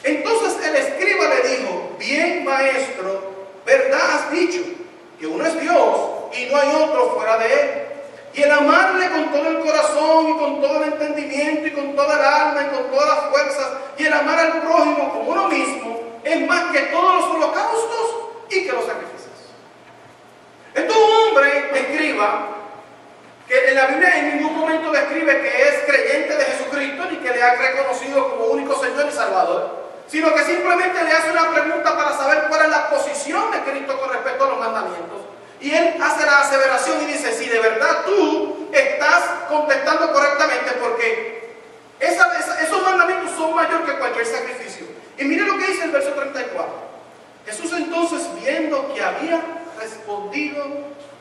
Entonces el escriba le dijo, bien maestro, verdad has dicho, que uno es Dios y no hay otro fuera de Él. Y el amarle con todo el corazón y con todo el entendimiento y con toda el alma y con todas las fuerzas y el amar al prójimo como uno mismo es más que todos los holocaustos y que los sacrificios. Esto es un hombre, escriba, que en la Biblia en ningún momento describe que es creyente de Jesucristo ni que le ha reconocido como único Señor y Salvador, sino que simplemente le hace una pregunta para saber cuál es la posición de Cristo con respecto a los mandamientos. Y él hace la aseveración y dice, si de verdad tú estás contestando correctamente, porque esos mandamientos son mayores que cualquier sacrificio. Y mire lo que dice el verso 34. Jesús entonces, viendo que había respondido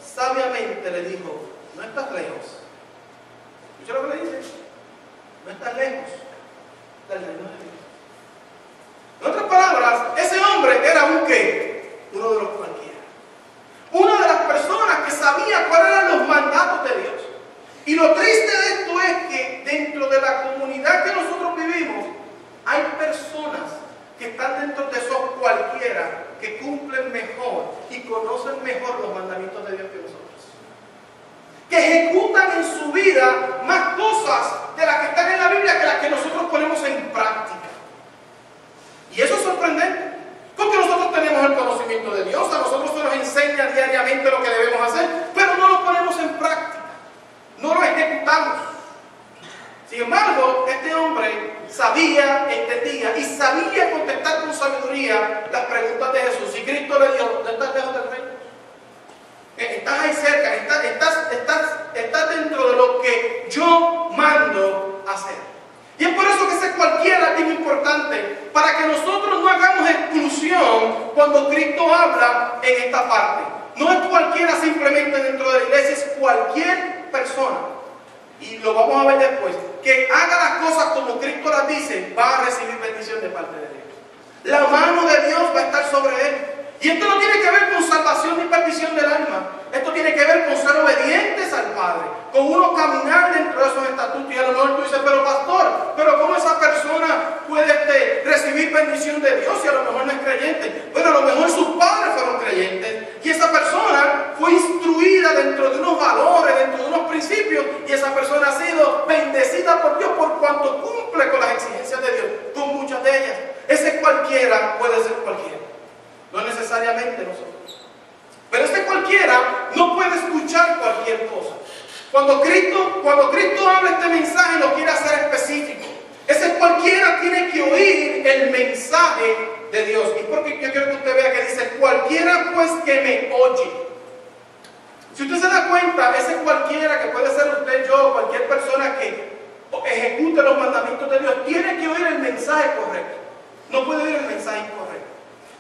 sabiamente, le dijo, no estás lejos. ¿Escucha lo que le dice? No estás lejos del reino de Dios. En otras palabras, ese hombre era un ¿qué? Uno de los cualquiera. Una de las personas que sabía cuáles eran los mandatos de Dios. Y lo triste de esto es que dentro de la comunidad que nosotros vivimos, hay personas que están dentro de esos cualquiera, que cumplen mejor y conocen mejor los mandamientos de Dios que nosotros. Que ejecutan en su vida más cosas de las que están en la Biblia que las que nosotros ponemos en práctica. Y eso es sorprendente, porque nosotros tenemos el conocimiento de Dios, a nosotros se nos enseña diariamente lo que debemos hacer, pero no lo ponemos en práctica, no lo ejecutamos. Sin embargo, este hombre sabía, entendía y sabía contestar con sabiduría las preguntas de Jesús. Y Cristo le dijo, ¿no estás lejos del reino? Estás ahí cerca, estás dentro de lo que yo mando hacer. Y es por eso que ese cualquiera es bien importante, para que nosotros no hagamos exclusión cuando Cristo habla en esta parte. No es cualquiera simplemente dentro de la iglesia, es cualquier persona. Y lo vamos a ver después. Que haga las cosas como Cristo las dice, va a recibir bendición de parte de Dios. La mano de Dios va a estar sobre él. Y esto no tiene que ver con salvación ni perdición del alma. Esto tiene que ver con ser obedientes al Padre, con uno caminar dentro de esos estatutos. Y a lo mejor tú dices, pero pastor, pero ¿cómo esa persona puede recibir bendición de Dios si a lo mejor no es creyente? Bueno, a lo mejor sus padres fueron creyentes y esa persona fue instruida dentro de unos valores, dentro de unos principios, y esa persona ha sido bendecida por Dios por cuanto cumple con las exigencias de Dios, con muchas de ellas. Ese cualquiera puede ser cualquiera. No necesariamente nosotros. Pero este cualquiera no puede escuchar cualquier cosa. Cuando Cristo habla este mensaje, lo quiere hacer específico. Ese cualquiera tiene que oír el mensaje de Dios. Y porque yo quiero que usted vea que dice, cualquiera pues que me oye. Si usted se da cuenta, ese cualquiera, que puede ser usted, yo, cualquier persona que ejecute los mandamientos de Dios, tiene que oír el mensaje correcto. No puede oír el mensaje incorrecto.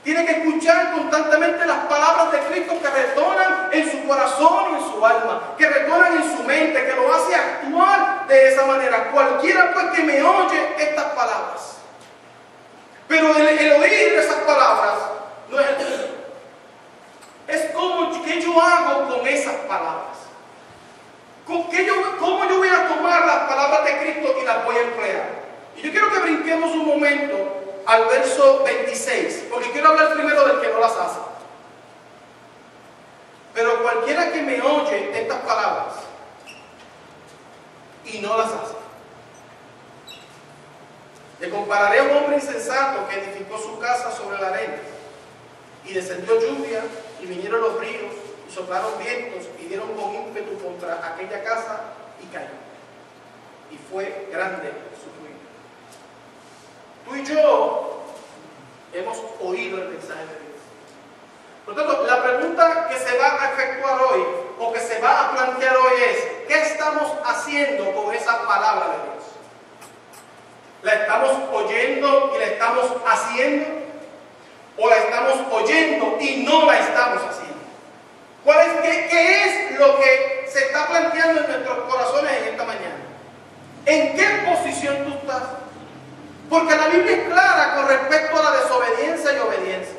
Tiene que escuchar constantemente las palabras de Cristo que resonan en su corazón y en su alma, que resonan en su mente, que lo hace actuar de esa manera. Cualquiera pues que me oye estas palabras. Pero el oír esas palabras no es el punto. Es como que yo hago con esas palabras. ¿Cómo yo voy a tomar las palabras de Cristo y las voy a emplear? Y yo quiero que brinquemos un momento al verso 26, porque quiero hablar primero del que no las hace. Pero cualquiera que me oye estas palabras y no las hace, le compararé a un hombre insensato que edificó su casa sobre la arena, y descendió lluvia, y vinieron los ríos, y soplaron vientos, y dieron con ímpetu contra aquella casa, y cayó. Y fue grande su ruina. Tú y yo hemos oído el mensaje de Dios. Por lo tanto, la pregunta que se va a efectuar hoy, o que se va a plantear hoy es, ¿qué estamos haciendo con esa palabra de Dios? ¿La estamos oyendo y la estamos haciendo? ¿O la estamos oyendo y no la estamos haciendo? ¿Qué es lo que se está planteando en nuestros corazones en esta mañana? ¿En qué posición tú estás? Porque la Biblia es clara con respecto a la desobediencia y obediencia.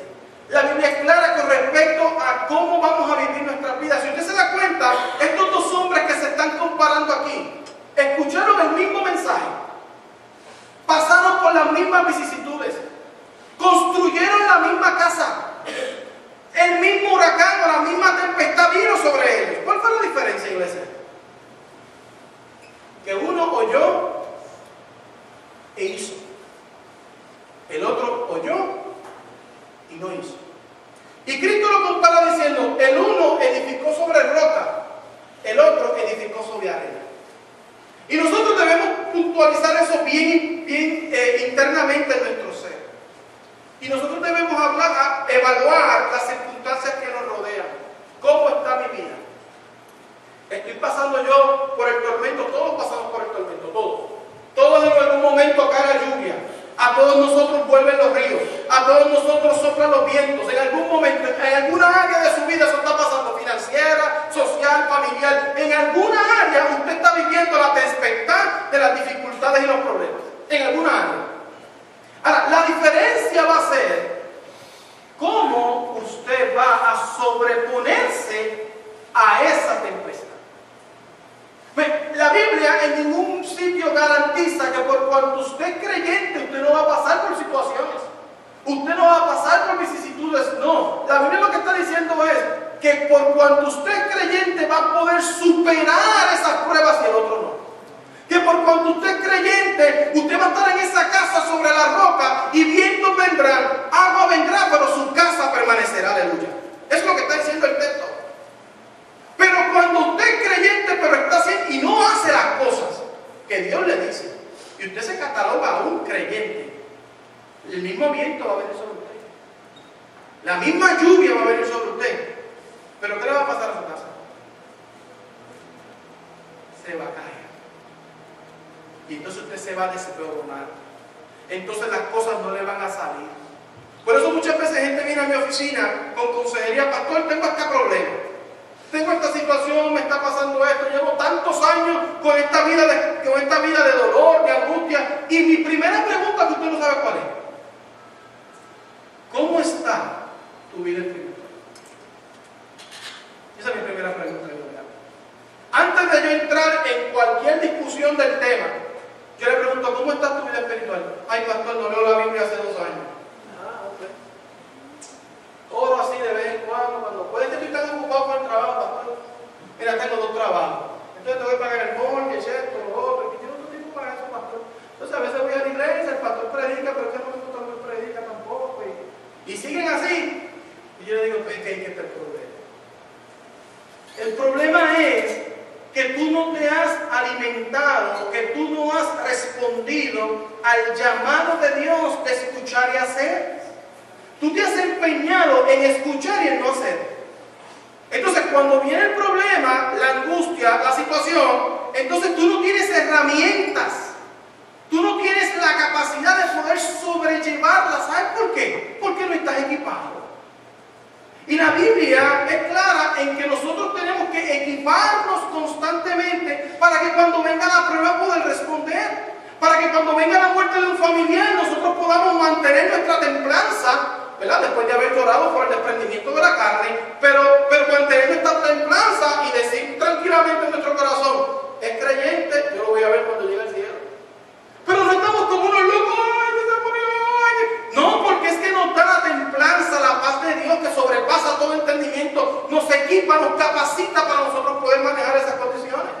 La Biblia es clara con respecto a cómo vamos a vivir nuestras vidas. Si usted se da cuenta, estos dos hombres que se están comparando aquí, escucharon el mismo mensaje, pasaron por las mismas vicisitudes, construyeron la misma casa, el mismo huracán o la misma tempestad vino sobre ellos. ¿Cuál fue la diferencia, iglesia? Que uno oyó e hizo. El otro oyó y no hizo. Y Cristo lo compara diciendo, el uno edificó sobre roca, el otro edificó sobre arena. Y nosotros debemos puntualizar eso bien internamente en nuestro ser. Y nosotros debemos evaluar las circunstancias que nos rodean. ¿Cómo está mi vida? Estoy pasando yo por el tormento, todos pasamos por el tormento, todos. Todos en algún momento cae la lluvia. A todos nosotros vuelven los ríos, a todos nosotros soplan los vientos. En algún momento, en alguna área de su vida eso está pasando, financiera, social, familiar. En alguna área usted está viviendo la tempestad de las dificultades y los problemas. En alguna área. Ahora, la diferencia va a ser cómo usted va a sobreponerse a esa tempestad. La Biblia en ningún sitio garantiza que por cuanto usted es creyente, usted no va a pasar por situaciones. Usted no va a pasar por vicisitudes. No. La Biblia lo que está diciendo es que por cuanto usted es creyente va a poder superar esas pruebas y el otro no. Que por cuanto usted es creyente, usted va a estar en esa casa sobre la roca y vientos vendrán, agua vendrá, pero su casa permanecerá. Aleluya. Eso es lo que está diciendo el texto. Pero cuando usted es creyente, pero está haciendo y no hace las cosas que Dios le dice, y usted se cataloga a un creyente, el mismo viento va a venir sobre usted, la misma lluvia va a venir sobre usted, pero ¿qué le va a pasar a su casa? Se va a caer. Y entonces usted se va a desperonar. Entonces las cosas no le van a salir. Por eso muchas veces gente viene a mi oficina con consejería, pastor, tengo este problema. Tengo esta situación, me está pasando esto, llevo tantos años con esta vida de dolor, de angustia. Y mi primera pregunta, que usted no sabe cuál es: ¿cómo está tu vida espiritual? problema es que tú no te has alimentado, que tú no has respondido al llamado de Dios de escuchar y hacer. Tú te has empeñado en escuchar y en no hacer. Entonces, cuando viene el problema, la angustia, la situación, entonces tú no tienes herramientas. Tú no tienes la capacidad de poder sobrellevarla. ¿Sabes por qué? Porque no estás equipado. Y la Biblia es clara en que nosotros tenemos que equiparnos constantemente para que cuando venga la prueba poder responder. Para que cuando venga la muerte de un familiar nosotros podamos mantener nuestra templanza, ¿verdad? Después de haber llorado por el desprendimiento de la carne, pero mantener nuestra templanza y decir tranquilamente en nuestro corazón, es creyente, yo lo voy a ver cuando llegue al cielo. Pero no estamos como unos locos, ¡ay, que se murió! ¡Ay! No, porque es que nos da la templanza, la paz de Dios que sobrepasa todo entendimiento, nos equipa, nos capacita para nosotros poder manejar esas condiciones.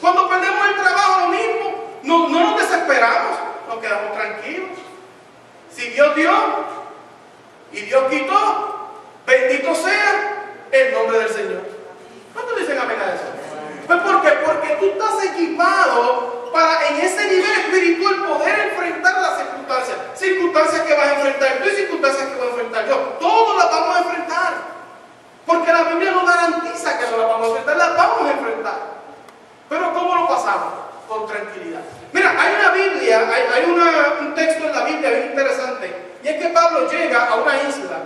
Cuando perdemos el trabajo, lo mismo, no nos desesperamos, nos quedamos tranquilos. Si Dios dio y Dios quitó, bendito sea el nombre del Señor. ¿Cuántos dicen amén a eso? Pues ¿por qué? Porque tú estás equipado para en ese nivel espiritual poder enfrentar las circunstancias. Circunstancias que vas a enfrentar tú y circunstancias que voy a enfrentar yo. Todos las vamos a enfrentar. Porque la Biblia no garantiza que no las vamos a enfrentar, las vamos a enfrentar. Pero ¿cómo lo pasamos? Con tranquilidad. Mira, hay una Biblia, hay un texto en la Biblia bien interesante. Y es que Pablo llega a una isla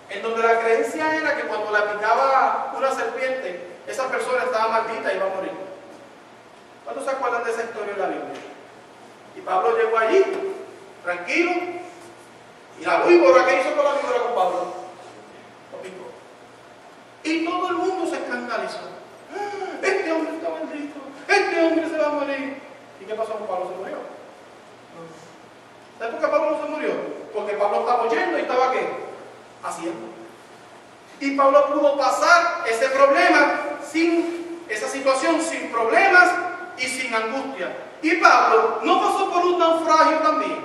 en donde la creencia era que cuando la picaba una serpiente, esa persona estaba maldita y iba a morir. ¿Cuántos se acuerdan de esa historia en la Biblia? Y Pablo llegó allí, tranquilo, y la víbora, ¿qué hizo con la víbora con Pablo? Lo picó. Y todo el mundo se escandalizó. Este hombre está maldito, este hombre se va a morir. ¿Y qué pasó con Pablo? Se murió. ¿Sabes por qué Pablo no se murió? Porque Pablo estaba oyendo y estaba ¿qué? Haciendo. Y Pablo pudo pasar ese problema esa situación sin problemas y sin angustia. Y Pablo no pasó por un naufragio también.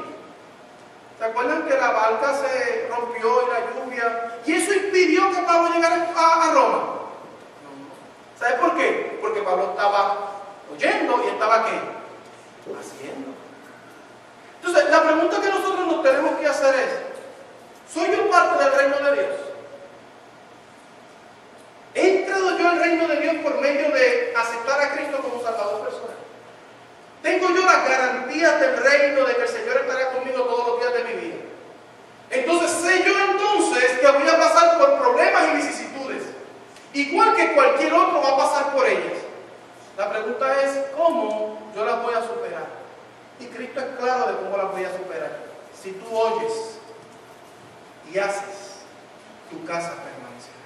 ¿Se acuerdan que la barca se rompió en la lluvia? Y eso impidió que Pablo llegara a Roma. ¿Sabe por qué? Porque Pablo estaba oyendo y estaba ¿qué? Haciendo. Entonces, la pregunta que nosotros nos tenemos que hacer es, ¿soy yo parte del reino de Dios? ¿He entrado yo al reino de Dios por medio de aceptar a Cristo como Salvador personal? ¿Tengo yo las garantías del reino de que el Señor estará conmigo todos los días de mi vida? Entonces, sé yo entonces que voy a pasar por problemas y vicisitudes, igual que cualquier otro va a pasar por ellas. La pregunta es, ¿cómo yo las voy a superar? Y Cristo es claro de cómo las voy a superar. Si tú oyes y haces, tu casa permanecerá.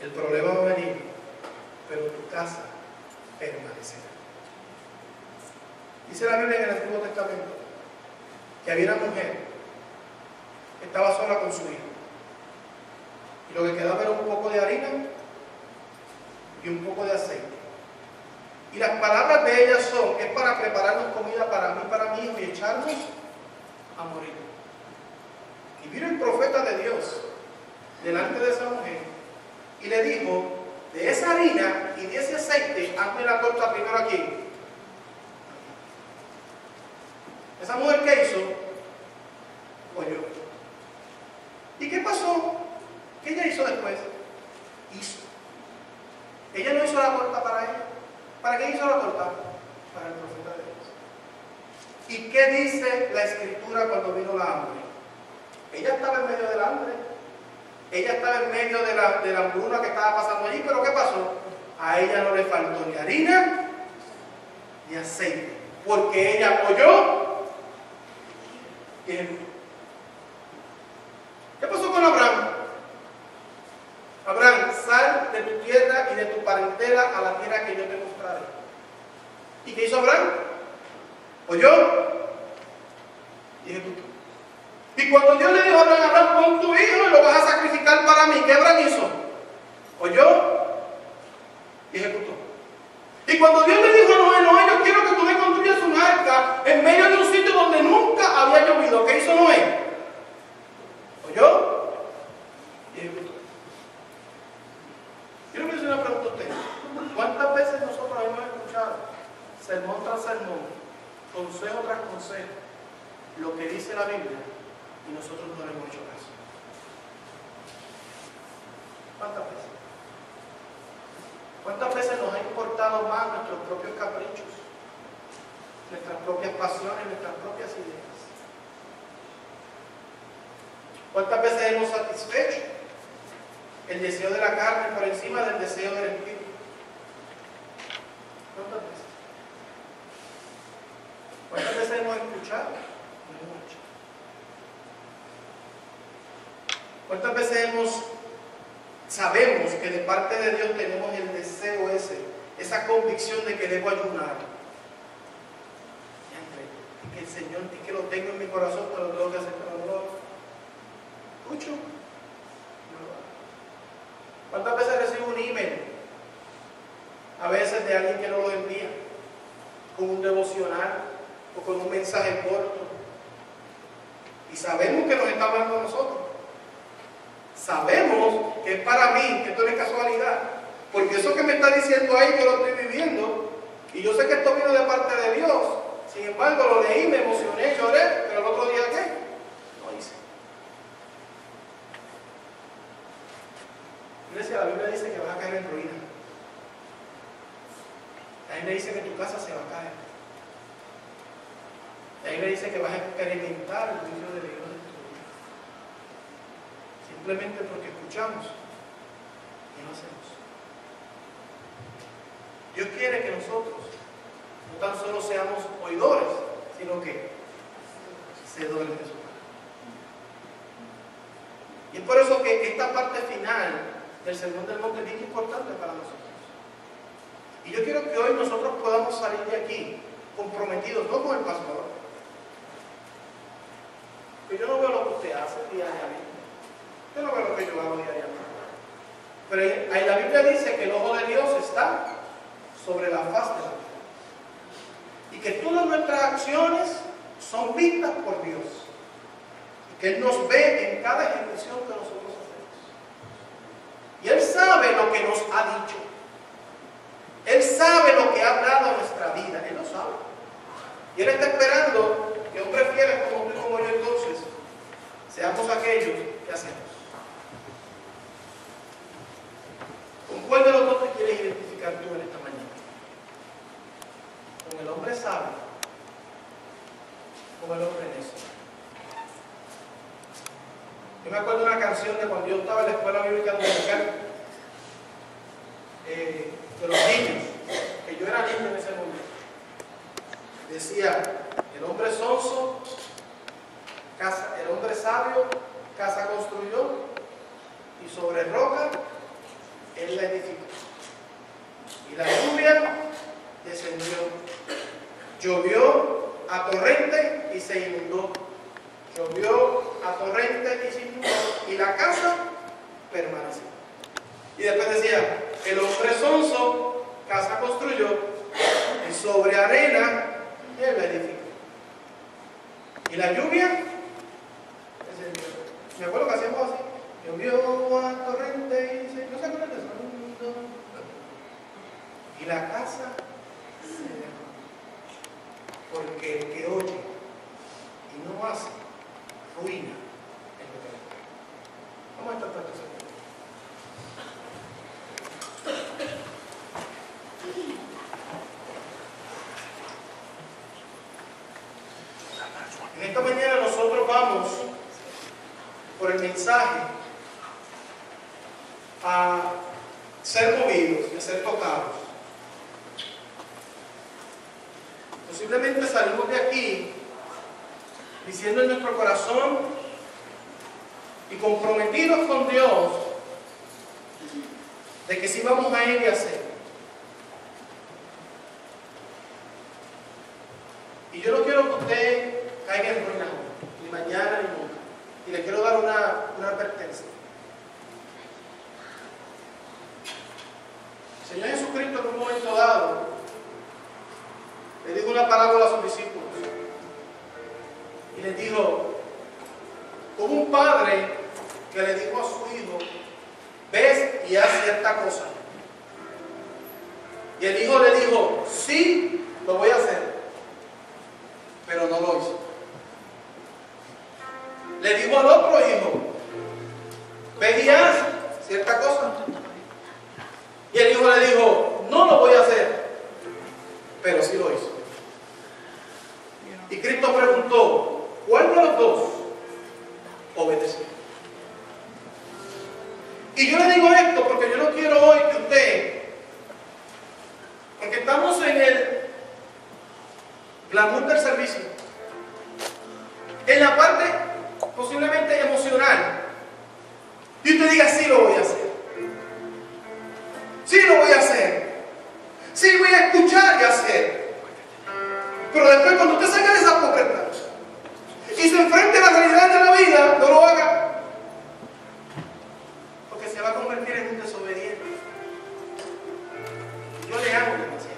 El problema va a venir, pero tu casa permanecerá. Dice la Biblia en el Antiguo Testamento que había una mujer que estaba sola con su hijo. Y lo que quedaba era un poco de harina y un poco de aceite. Y las palabras de ella son, es para prepararnos comida para mí, para mi hijo y echarnos a morir. Y vino el profeta de Dios delante de esa mujer y le dijo, de esa harina y de ese aceite, hazme la torta primero aquí. Esa mujer, ¿qué hizo? Oyó. ¿Y qué pasó? ¿Qué ella hizo después? Hizo. Ella no hizo la torta para ella. ¿Para qué hizo la torta? Para el profeta de Dios. ¿Y qué dice la Escritura cuando vino la hambre? Ella estaba en medio del hambre. Ella estaba en medio de la hambruna que estaba pasando allí, pero ¿qué pasó? A ella no le faltó ni harina ni aceite, porque ella oyó y ejecutó. ¿Qué pasó con Abraham? Abraham, sal de tu tierra y de tu parentela a la tierra que yo te mostraré. ¿Y qué hizo Abraham? Oyó y ejecutó. Y cuando Dios le dijo a Abraham, pon tu hijo y lo vas a sacrificar para mí, ¿qué Abraham hizo? Oyó y ejecutó. Y cuando Dios le dijo a Noé, Noé, yo quiero que tú me construyas un arca en medio de un sitio donde nunca había llovido, ¿qué hizo Noé? Oyó y ejecutó. hacer lo que dice la Biblia y nosotros no le hemos hecho caso. ¿Cuántas veces? ¿Cuántas veces nos ha importado más nuestros propios caprichos, nuestras propias pasiones, nuestras propias ideas? ¿Cuántas veces hemos satisfecho el deseo de la carne por encima del deseo del espíritu? ¿Cuántas veces? ¿Cuántas veces hemos escuchado? No hemos escuchado. ¿Cuántas veces sabemos que de parte de Dios tenemos el deseo esa convicción de que debo ayunar? Y que el Señor, y que lo tengo en mi corazón, pero lo tengo que hacer, pero no lo escucho. ¿Cuántas veces recibo un email? A veces de alguien que no lo envía, con un devocional o con un mensaje corto. Y sabemos que nos está hablando a nosotros. Sabemos que es para mí, que esto no es casualidad. Porque eso que me está diciendo ahí, yo lo estoy viviendo. Y yo sé que esto vino de parte de Dios. Sin embargo, lo leí, me emocioné, lloré, pero el otro día, ¿qué? No hice. Iglesia, la Biblia dice que vas a caer en ruina. La Biblia dice que tu casa se va a caer. La Biblia dice que vas a experimentar el juicio de Dios en tu vida. Simplemente porque escuchamos y no hacemos. Dios quiere que nosotros no tan solo seamos oidores, sino que hacedores de su palabra. Y es por eso que esta parte final del Sermón del Monte es bien importante para nosotros. Y yo quiero que hoy nosotros podamos salir de aquí comprometidos, no con el pastor. Pero yo no veo lo que usted hace diariamente. Yo no veo lo que yo hago diariamente. Pero ahí la Biblia dice que el ojo de Dios está sobre la faz de la tierra. Y que todas nuestras acciones son vistas por Dios. Y que Él nos ve en cada ejecución que nosotros hacemos. Y Él sabe lo que nos ha dicho. Él sabe lo que ha hablado a nuestra vida. Él lo sabe. Y Él está esperando que hombres fieles como tú y como yo entonces seamos aquellos que hacemos. ¿Con cuál de los dos te quieres identificar tú en esta mañana? ¿Con el hombre sabio? ¿Con el hombre necio? Yo me acuerdo de una canción de cuando yo estaba en la escuela bíblica dominical, de los niños, que yo era niño en ese momento. Decía, el hombre sonso, el hombre sabio, casa construyó, y sobre roca, él la edificó. Y la lluvia descendió. Llovió a torrente y se inundó. Llovió a torrente y se inundó. Y la casa permaneció. Y después decía, el hombre sonso, casa construyó, y sobre arena, él la edificó. Y la lluvia descendió. Me acuerdo que hacíamos así. Llovió a torrente y se... ¿No se acuerdan de eso? Y la casa se dejó. Porque el que oye y no hace, ruina en lo que hace. ¿Cómo está todo esto? En esta mañana nosotros vamos por el mensaje a ser movidos y a ser tocados. Posiblemente salimos de aquí diciendo en nuestro corazón y comprometidos con Dios de que sí vamos a ir y hacer. Y yo no quiero que usted caiga en ruina ni mañana ni nunca. Y le quiero dar una advertencia. El Señor Jesucristo en un momento dado le dijo una parábola a sus discípulos y les dijo, como un padre que le dijo a su hijo, ves y haz cierta cosa. Y el hijo le dijo, sí, lo voy a hacer, pero no lo hizo. Le dijo al otro hijo, ve y haz cierta cosa. Y el hijo le dijo, no lo voy a hacer, pero sí lo hizo. Y Cristo preguntó, ¿cuál de los dos obedeció? Y yo le digo esto porque yo no quiero hoy que usted, porque estamos en el glamour del servicio, en la parte posiblemente emocional, y usted diga, sí lo voy a hacer, sí lo voy a hacer, sí voy a escuchar y hacer. Pero después, cuando usted salga de esa puerta y se enfrente a la realidad de la vida, no lo haga, porque se va a convertir en un desobediente. Yo le amo demasiado.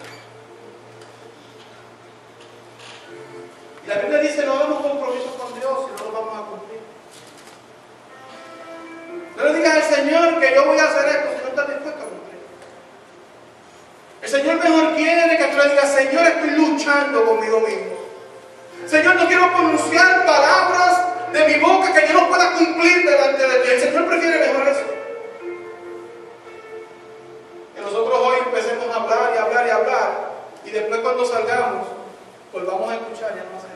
Y la Biblia dice, no hagamos compromisos con Dios y no los vamos a cumplir. No le digas al Señor que yo voy a hacer esto si no estás dispuesto a cumplir. El Señor mejor quiere que tú le digas, Señor, estoy luchando conmigo mismo. Señor, no quiero pronunciar palabras de mi boca que yo no pueda cumplir delante de ti. El Señor prefiere mejor eso. Que nosotros hoy empecemos a hablar y hablar y hablar, y después cuando salgamos, volvamos a escuchar, ya no hacemos.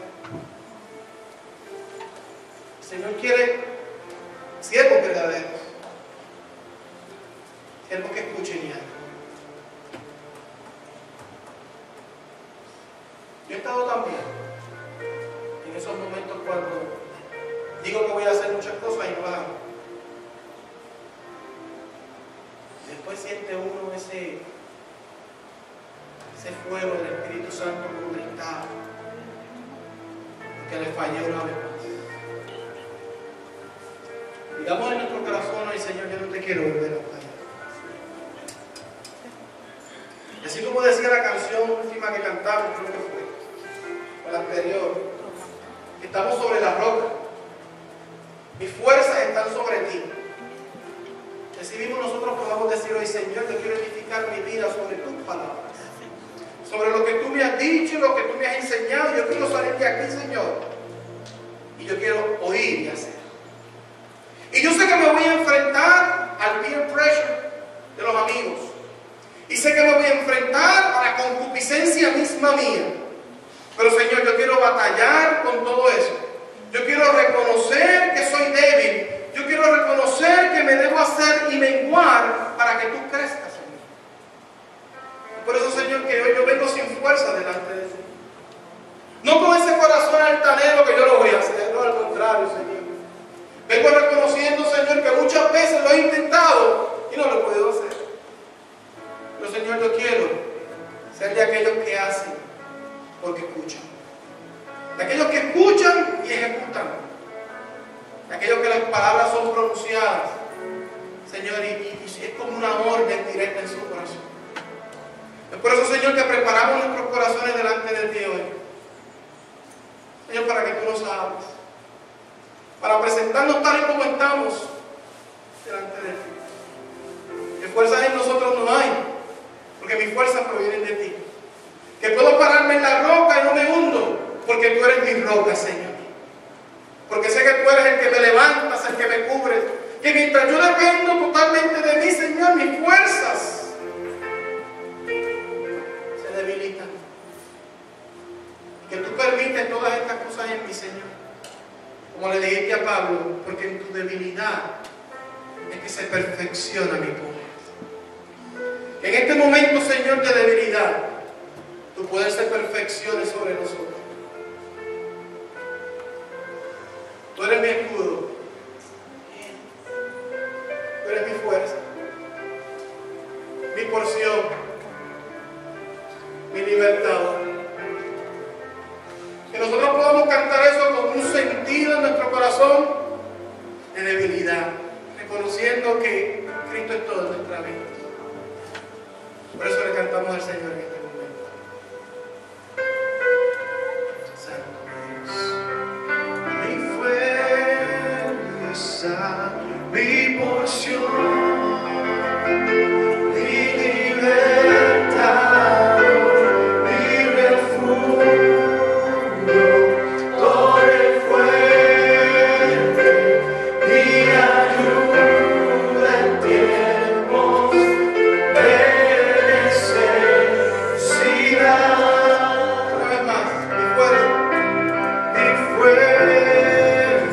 El Señor quiere siervos verdaderos, siervos que escuchen y hagan. Yo he estado también en esos momentos cuando digo que voy a hacer muchas cosas y no las hago. Después siente uno ese fuego del Espíritu Santo conectado, que le fallé una vez más. Digamos en nuestro corazón, ay Señor, yo no te quiero volver a fallar. Y así como decía la canción última que cantamos, creo que fue, o la anterior, estamos sobre la roca, mis fuerzas están sobre ti. Y así mismo nosotros podamos decir hoy, Señor, yo quiero edificar mi vida sobre tus palabras, sobre lo que tú me has dicho, lo que tú me has enseñado. Yo quiero salir de aquí, Señor, y yo quiero oír y hacer. Y yo sé que me voy a enfrentar al peer pressure de los amigos, y sé que me voy a enfrentar a la concupiscencia misma mía. Pero Señor, yo quiero batallar con todo eso. Yo quiero reconocer que soy débil. Yo quiero reconocer que me debo hacer y menguar para que tú crezcas, Señor. Por eso, Señor, que hoy yo vengo sin fuerza delante de ti. No con ese corazón altanero que yo lo voy a hacer, no, al contrario, Señor. Vengo reconociendo, Señor, que muchas veces lo he intentado y no lo he podido hacer. Pero, Señor, yo quiero ser de aquellos que hacen porque escuchan. De aquellos que escuchan y ejecutan. De aquellos que las palabras son pronunciadas, Señor, y es como una orden directa en su corazón. Es por eso, Señor, que preparamos nuestros corazones delante de ti hoy. Señor, para que tú nos hables. Para presentarnos tal y como estamos delante de ti. Que fuerzas en nosotros no hay, porque mis fuerzas provienen de ti. Que puedo pararme en la roca y no me hundo, porque tú eres mi roca, Señor. Porque sé que tú eres el que me levantas, el que me cubre. Que mientras yo dependo totalmente de mí, Señor, mis fuerzas se debilitan. Que tú permites todas estas cosas en mí, Señor. Como le dijiste a Pablo, porque en tu debilidad es que se perfecciona mi poder. Que en este momento, Señor, de debilidad, tu poder se perfeccione sobre nosotros. Tú eres mi escudo. Tú eres mi fuerza. Mi porción. Mi libertador. Que nosotros podamos cantar eso con un sentido en nuestro corazón de debilidad, reconociendo que Cristo es todo en nuestra vida. Por eso le cantamos al Señor en este momento. Santo Dios. Mi fuerza, mi porción, mi libertad, mi refugio.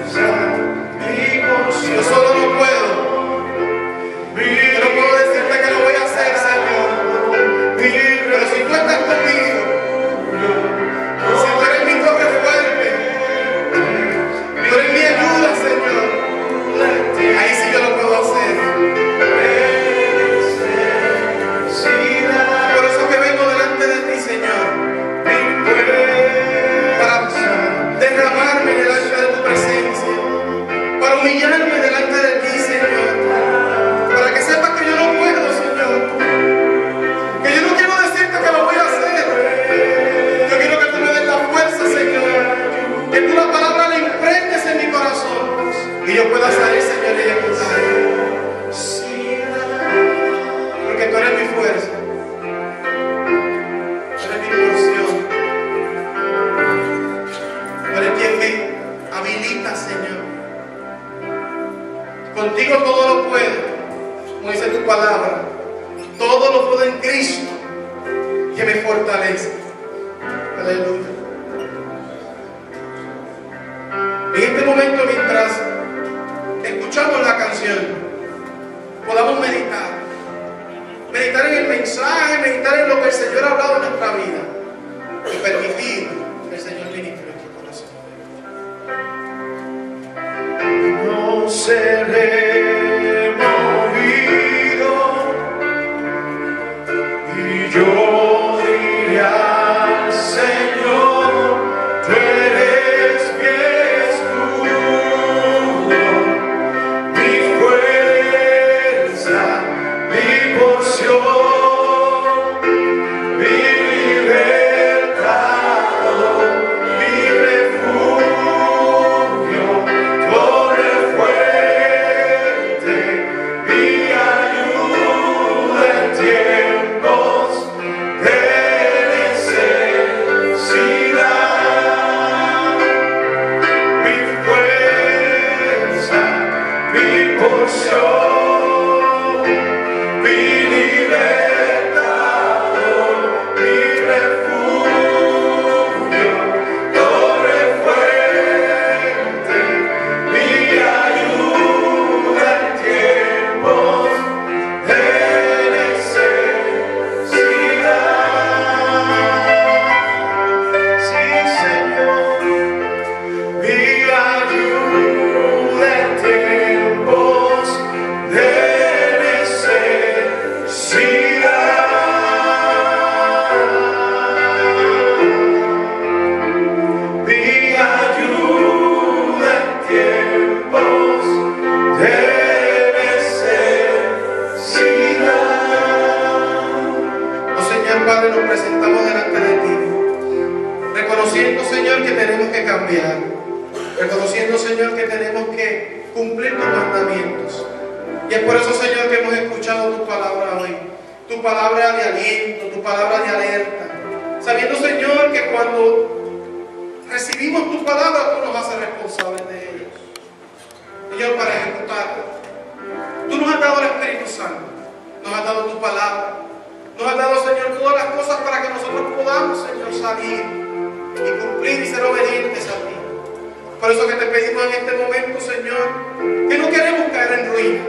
fuerza, mi porción. Yo solo no puedo. Yo no puedo decirte que lo voy a hacer, Señor. Pero si tú estás conmigo, si tú eres mi torre fuerte, tú eres mi ayuda, Señor, ahí sí yo lo puedo hacer. Por eso que vengo delante de ti, Señor, para derramarme delante de tu presencia, para humillarme delante de ti, Señor, para que sepas que yo no puedo, Señor, que yo no quiero decirte que lo voy a hacer. Yo quiero que tú me des la fuerza, Señor, que tú la palabra la impregnes en mi corazón y yo pueda salir, Señor, y ejecutar, porque tú eres mi fuerza, tú eres mi porción, tú eres quien me habilita, Señor. Contigo todo lo puedo, como dice tu palabra, todo lo puedo en Cristo que me fortalece. Aleluya. En este momento, mientras escuchamos la canción, podamos meditar en el mensaje, meditar en lo que el Señor ha hablado en nuestra vida y permitir que el Señor ministre en nuestro corazón. No seré movido y yo diré al Señor, tú eres mi escudo, mi fuerza, mi porción. Reconociendo, Señor, que tenemos que cumplir tus mandamientos. Y es por eso, Señor, que hemos escuchado tu palabra hoy. Tu palabra de aliento, tu palabra de alerta. Sabiendo, Señor, que cuando recibimos tu palabra, tú nos haces responsables de ellos. Señor, para ejecutarla. Tú nos has dado el Espíritu Santo. Nos has dado tu palabra. Nos has dado, Señor, todas las cosas para que nosotros podamos, Señor, salir y cumplir y ser obedientes a ti. Por eso que te pedimos en este momento, Señor, que no queremos caer en ruina,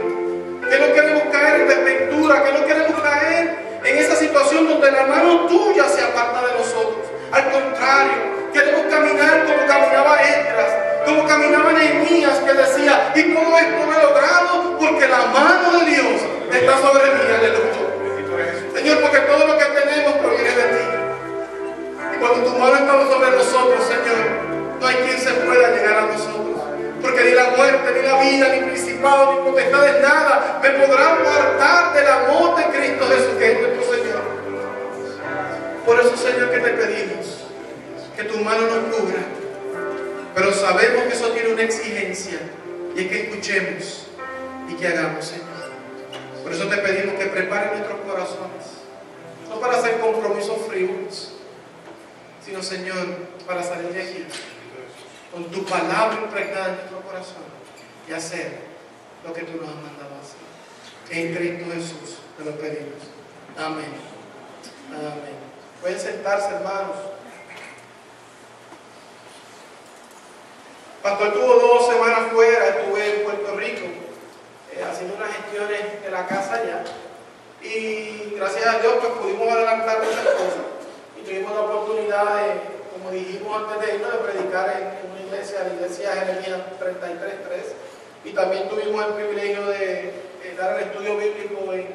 que no queremos caer en desventura, que no queremos caer en esa situación donde la mano tuya se aparta de nosotros. Al contrario, queremos caminar como caminaba Esdras, como caminaba Nehemías, que decía, y todo esto lo he logrado porque la mano de Dios está sobre mí, aleluya. Señor, porque todo lo que tenemos proviene de ti. Y cuando tu mano está sobre nosotros, Señor, no hay quien se pueda llegar a nosotros, porque ni la muerte, ni la vida, ni principado, ni potestades, nada me podrán apartar del amor de Cristo Jesús, que es nuestro Señor. Por eso, Señor, que te pedimos que tu mano nos cubra, pero sabemos que eso tiene una exigencia, y es que escuchemos y que hagamos, Señor. Por eso te pedimos que prepares nuestros corazones, no para hacer compromisos frívolos, sino, Señor, para salir de aquí con tu palabra impregnada en nuestro corazón y hacer lo que tú nos has mandado a hacer. En Cristo Jesús te lo pedimos. Amén. Amén. Pueden sentarse, hermanos. pastor tuvo 2 semanas fuera, estuve en Puerto Rico haciendo unas gestiones de la casa allá. Y gracias a Dios pues pudimos adelantar muchas cosas. Y tuvimos la oportunidad de, como dijimos antes de irnos, de predicar en una iglesia, la iglesia Jeremías 33:3. Y también tuvimos el privilegio de dar el estudio bíblico en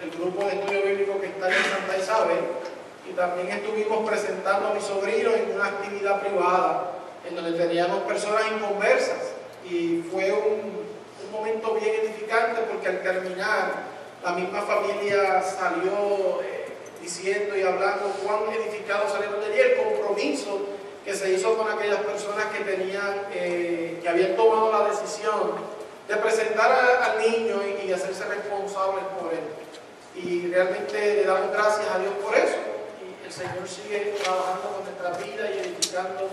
el grupo de estudio bíblico que está en Santa Isabel. Y también estuvimos presentando a mis sobrinos en una actividad privada en donde teníamos personas inconversas. Y fue un momento bien edificante porque al terminar la misma familia salió diciendo y hablando cuán edificados salieron de allí, el compromiso que se hizo con aquellas personas que tenían, que habían tomado la decisión de presentar al niño y hacerse responsables por él. Y realmente le damos gracias a Dios por eso. Y el Señor sigue trabajando con nuestra vida y edificando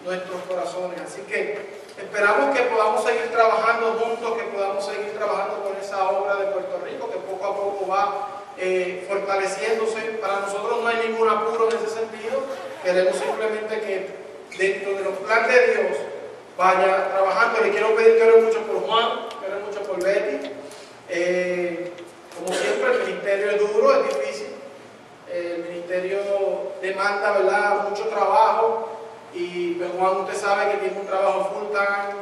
nuestros corazones. Así que esperamos que podamos seguir trabajando juntos, que podamos seguir trabajando con esa obra de Puerto Rico, que poco a poco va fortaleciéndose. Para nosotros no hay ningún apuro en ese sentido. Queremos simplemente que dentro de los planes de Dios vaya trabajando. Le quiero pedir que ore mucho por Juan, que ore mucho por Betty. Como siempre, el ministerio es duro, es difícil. El ministerio demanda, ¿verdad?, mucho trabajo. Y pues, Juan, usted sabe que tiene un trabajo full time,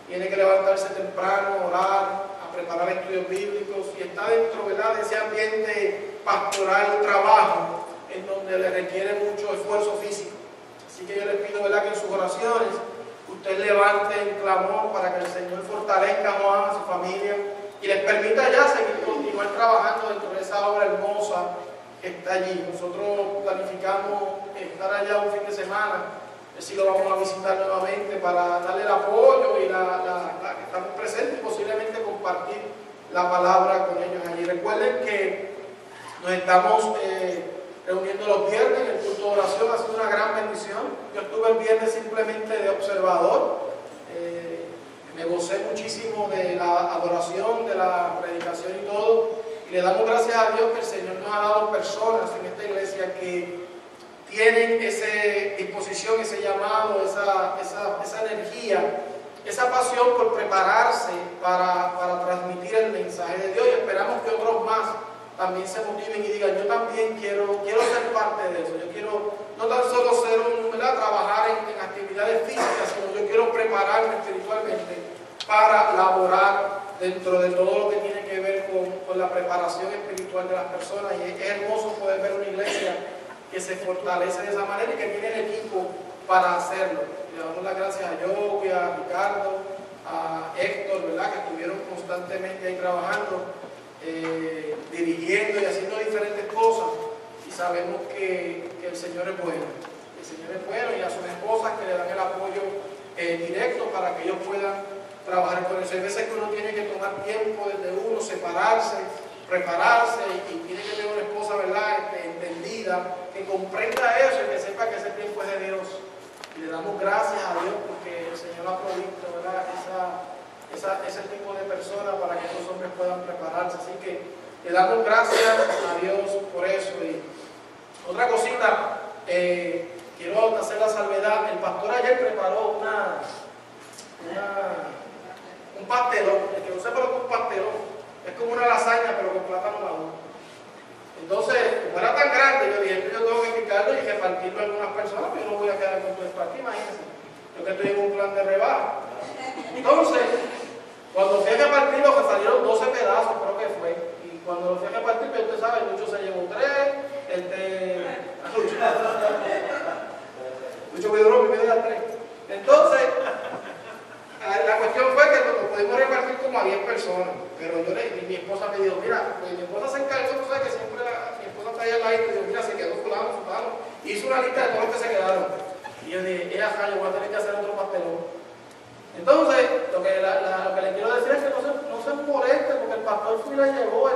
tiene que levantarse temprano, orar, a preparar estudios bíblicos y está dentro, ¿verdad?, de ese ambiente pastoral, trabajo, en donde le requiere mucho esfuerzo físico. Así que yo les pido, ¿verdad?, que en sus oraciones usted levante en clamor para que el Señor fortalezca a Juan, a su familia y les permita ya seguir continuar trabajando dentro de esa obra hermosa que está allí. Nosotros planificamos estar allá un fin de semana. Si lo vamos a visitar nuevamente para darle el apoyo y que estamos presentes y posiblemente compartir la palabra con ellos allí. Recuerden que nos estamos reuniendo los viernes en el culto de oración, ha sido una gran bendición. Yo estuve el viernes simplemente de observador, me gocé muchísimo de la adoración, de la predicación y todo, y le damos gracias a Dios que el Señor nos ha dado personas en esta iglesia que tienen esa disposición, ese llamado, esa energía, esa pasión por prepararse para transmitir el mensaje de Dios, y esperamos que otros más también se motiven y digan: yo también quiero ser parte de eso. Yo quiero no tan solo trabajar en actividades físicas, sino yo quiero prepararme espiritualmente para laborar dentro de todo lo que tiene que ver con la preparación espiritual de las personas. Y es hermoso poder ver una iglesia que se fortalece de esa manera y que tiene el equipo para hacerlo. Le damos las gracias a Yogi, a Ricardo, a Héctor, ¿verdad?, que estuvieron constantemente ahí trabajando, dirigiendo y haciendo diferentes cosas, y sabemos que el Señor es bueno. El Señor es bueno, y a sus esposas que le dan el apoyo directo para que ellos puedan trabajar con eso. Hay veces que uno tiene que tomar tiempo desde uno, separarse, prepararse, y tiene que tener una esposa, ¿verdad?, entendida, que comprenda eso y que sepa que ese tiempo es de Dios. Y le damos gracias a Dios porque el Señor ha provisto, ¿verdad?, ese tipo de personas para que los hombres puedan prepararse. Así que le damos gracias a Dios por eso. Y otra cosita, quiero hacer la salvedad. El pastor ayer preparó un pastelón. El que no sepa lo que es un pastelón, es como una lasaña pero con plátano maduro. Entonces, como era tan grande, yo dije: yo tengo que picarlo y repartirlo a algunas personas, pero yo no voy a quedar con todo esto aquí, imagínense. Yo que estoy en un plan de rebaja. Entonces, cuando fui a repartirlo, que salieron 12 pedazos, creo que fue. Y cuando lo fui a repartir, pues usted sabe, Lucho se llevó 3, Lucho me duró primero de las 3. Entonces, la cuestión fue que lo pudimos repartir como a 10 personas. Pero mi esposa me dijo: mira, pues mi esposa se encargó, tú sabes que siempre mi esposa está ahí al lado, y dijo: mira, se quedó fulano. Hizo una lista de todos los que se quedaron. Y yo dije: yo voy a tener que hacer otro pastelón. Entonces, lo que le quiero decir es que no se moleste, porque el pastor fui y le llevó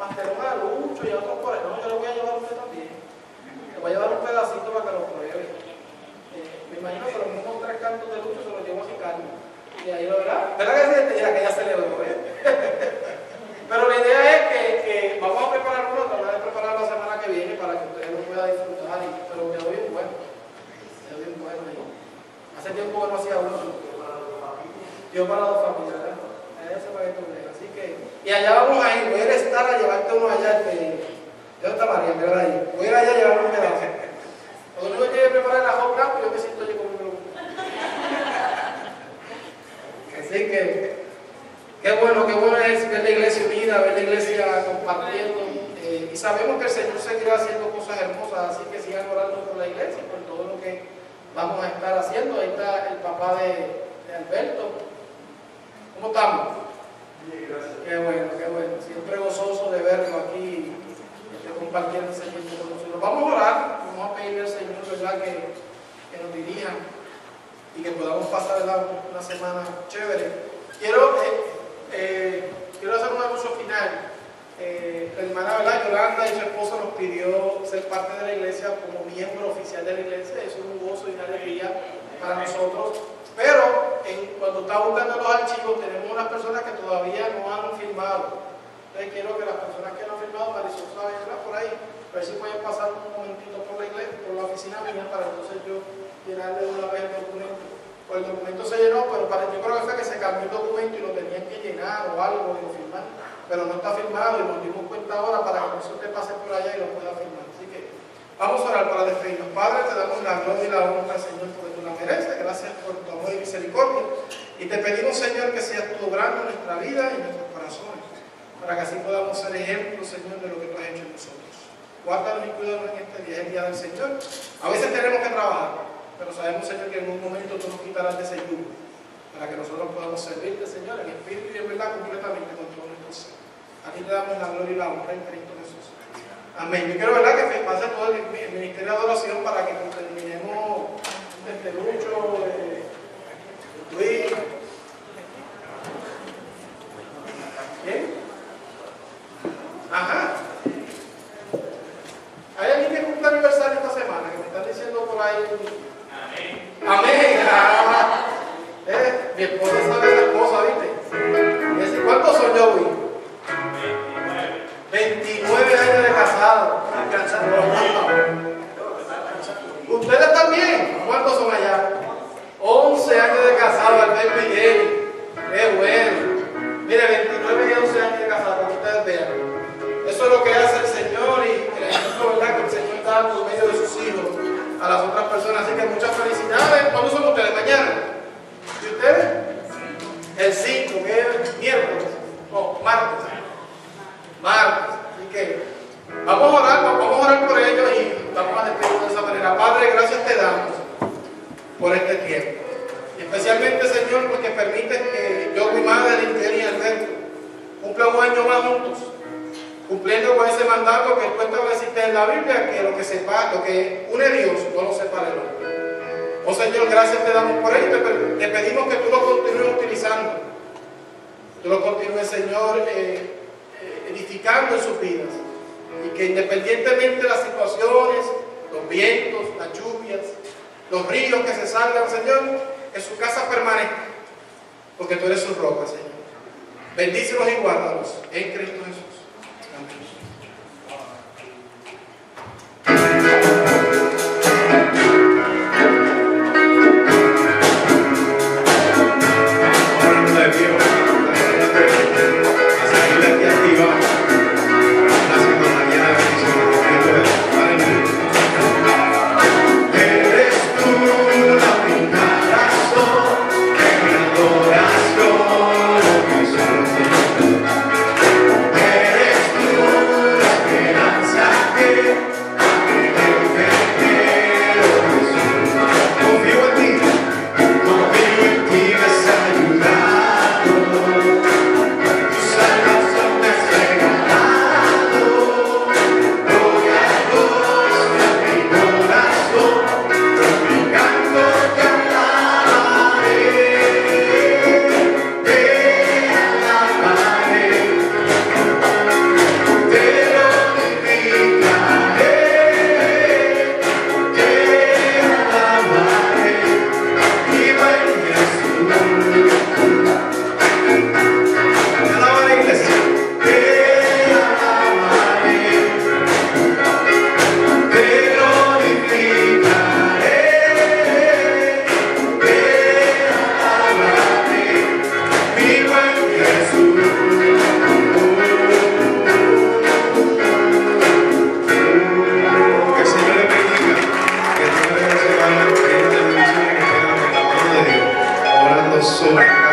pastelón a Lucho y a otros por ahí. No, yo le voy a llevar a usted también. Le voy a llevar un pedacito para que lo pruebe. Me imagino que los mismos 3 cantos de Lucho se los llevo a Ricardo. Y ahí lo verá. ¿Verdad que sí? Ya que ya celebró, Pero la idea es que vamos a preparar uno, tratar de preparar la semana que viene para que ustedes lo puedan disfrutar. Pero quedó bien bueno. Quedó bien bueno ahí. Hace tiempo que no hacía uno. Yo para dos familias, ¿verdad? Eso para que tú veas. Así que, y allá vamos a ir. Voy a ir a estar a llevarte uno allá. ¿Dónde está María? ¿Verdad? Ahí. Voy a ir allá a llevar un pedazo. Cuando uno tiene que preparar el ajo blanco, yo me siento allí conmigo. Así que, qué bueno es ver la iglesia unida, ver la iglesia compartiendo. Y sabemos que el Señor seguirá haciendo cosas hermosas, así que sigan orando por la iglesia, por todo lo que vamos a estar haciendo. Ahí está el papá de Alberto. ¿Cómo estamos? Bien, gracias. Qué bueno. Siempre gozoso de verlo aquí, compartiendo ese tiempo con nosotros. Vamos a orar, vamos a pedirle al Señor, ¿verdad?, que nos dirija y que podamos pasar una semana chévere. Quiero hacer un anuncio final. La hermana, ¿verdad?, Yolanda y su esposo nos pidió ser parte de la iglesia como miembro oficial de la iglesia. Eso es un gozo y una alegría para nosotros. Pero cuando está buscando los archivos, tenemos unas personas que todavía no han firmado. Entonces quiero que las personas que no han firmado, Marisol sabe, por ahí, a ver si pueden pasar un momentito por la iglesia, por la oficina mía, para entonces yo llenarle una vez el documento. Pues el documento se llenó, pero yo creo que fue que se cambió el documento y lo tenían que llenar o algo y lo firmar. Pero no está firmado y nos dimos cuenta ahora para que nosotros te pase por allá y lo pueda firmar. Así que vamos a orar para despedirnos. Padre, te damos la gloria y la honra, Señor, porque tú la mereces. Gracias por tu amor y misericordia. Y te pedimos, Señor, que seas tú obrando en nuestra vida y en nuestros corazones, para que así podamos ser ejemplos, Señor, de lo que tú has hecho en nosotros. Guárdanos y cuídanos en este día, es el día del Señor. A veces tenemos que trabajar, pero sabemos, Señor, que en un momento tú nos quitarás de ese yugo, para que nosotros podamos servirte, Señor, en espíritu y en verdad completamente con todo nuestro ser. A ti te damos la gloria y la honra en Cristo Jesús. Amén. Yo quiero, ¿verdad?, que pase todo el ministerio de adoración para que terminemos este Lucho, Luis. ¿Quién? Ajá. ¿Hay alguien que cumple aniversario esta semana? Que me están diciendo por ahí. Amén. Ah, mi esposa sabe esas cosas, ¿viste? ¿Cuántos son yo, Luis? 29 años de casado. ¿Ustedes también? ¿Cuántos son allá? 11 años de casado, Alberto y Jenny. Qué bueno. Mire, 29 y 11 años de casado, para que ustedes vean. Eso es lo que hace el Señor y el ejemplo, ¿verdad?, que el Señor da por medio de sus hijos a las otras personas. Así que muchas felicidades. ¿Cuándo son ustedes? ¿Mañana? ¿Y ustedes? El 5, que es miércoles. No, martes. Así que vamos a orar por ellos y vamos a despedirnos de esa manera. Padre, gracias te damos por este tiempo. Y especialmente, Señor, porque permites que yo, mi madre, Jenny y Alberto cumplan un año más juntos, cumpliendo con ese mandato que tú estableciste en la Biblia, que lo que une Dios no lo separa el hombre. Oh Señor, gracias te damos por ello. Te pedimos que tú lo continúes utilizando. Tú lo continúes, Señor, edificando en sus vidas, y que independientemente de las situaciones, los vientos, las lluvias, los ríos que se salgan, Señor, que su casa permanezca, porque tú eres su roca, Señor. Bendícelos y guárdalos en Cristo Jesús. Amén. Eres tú. Eso.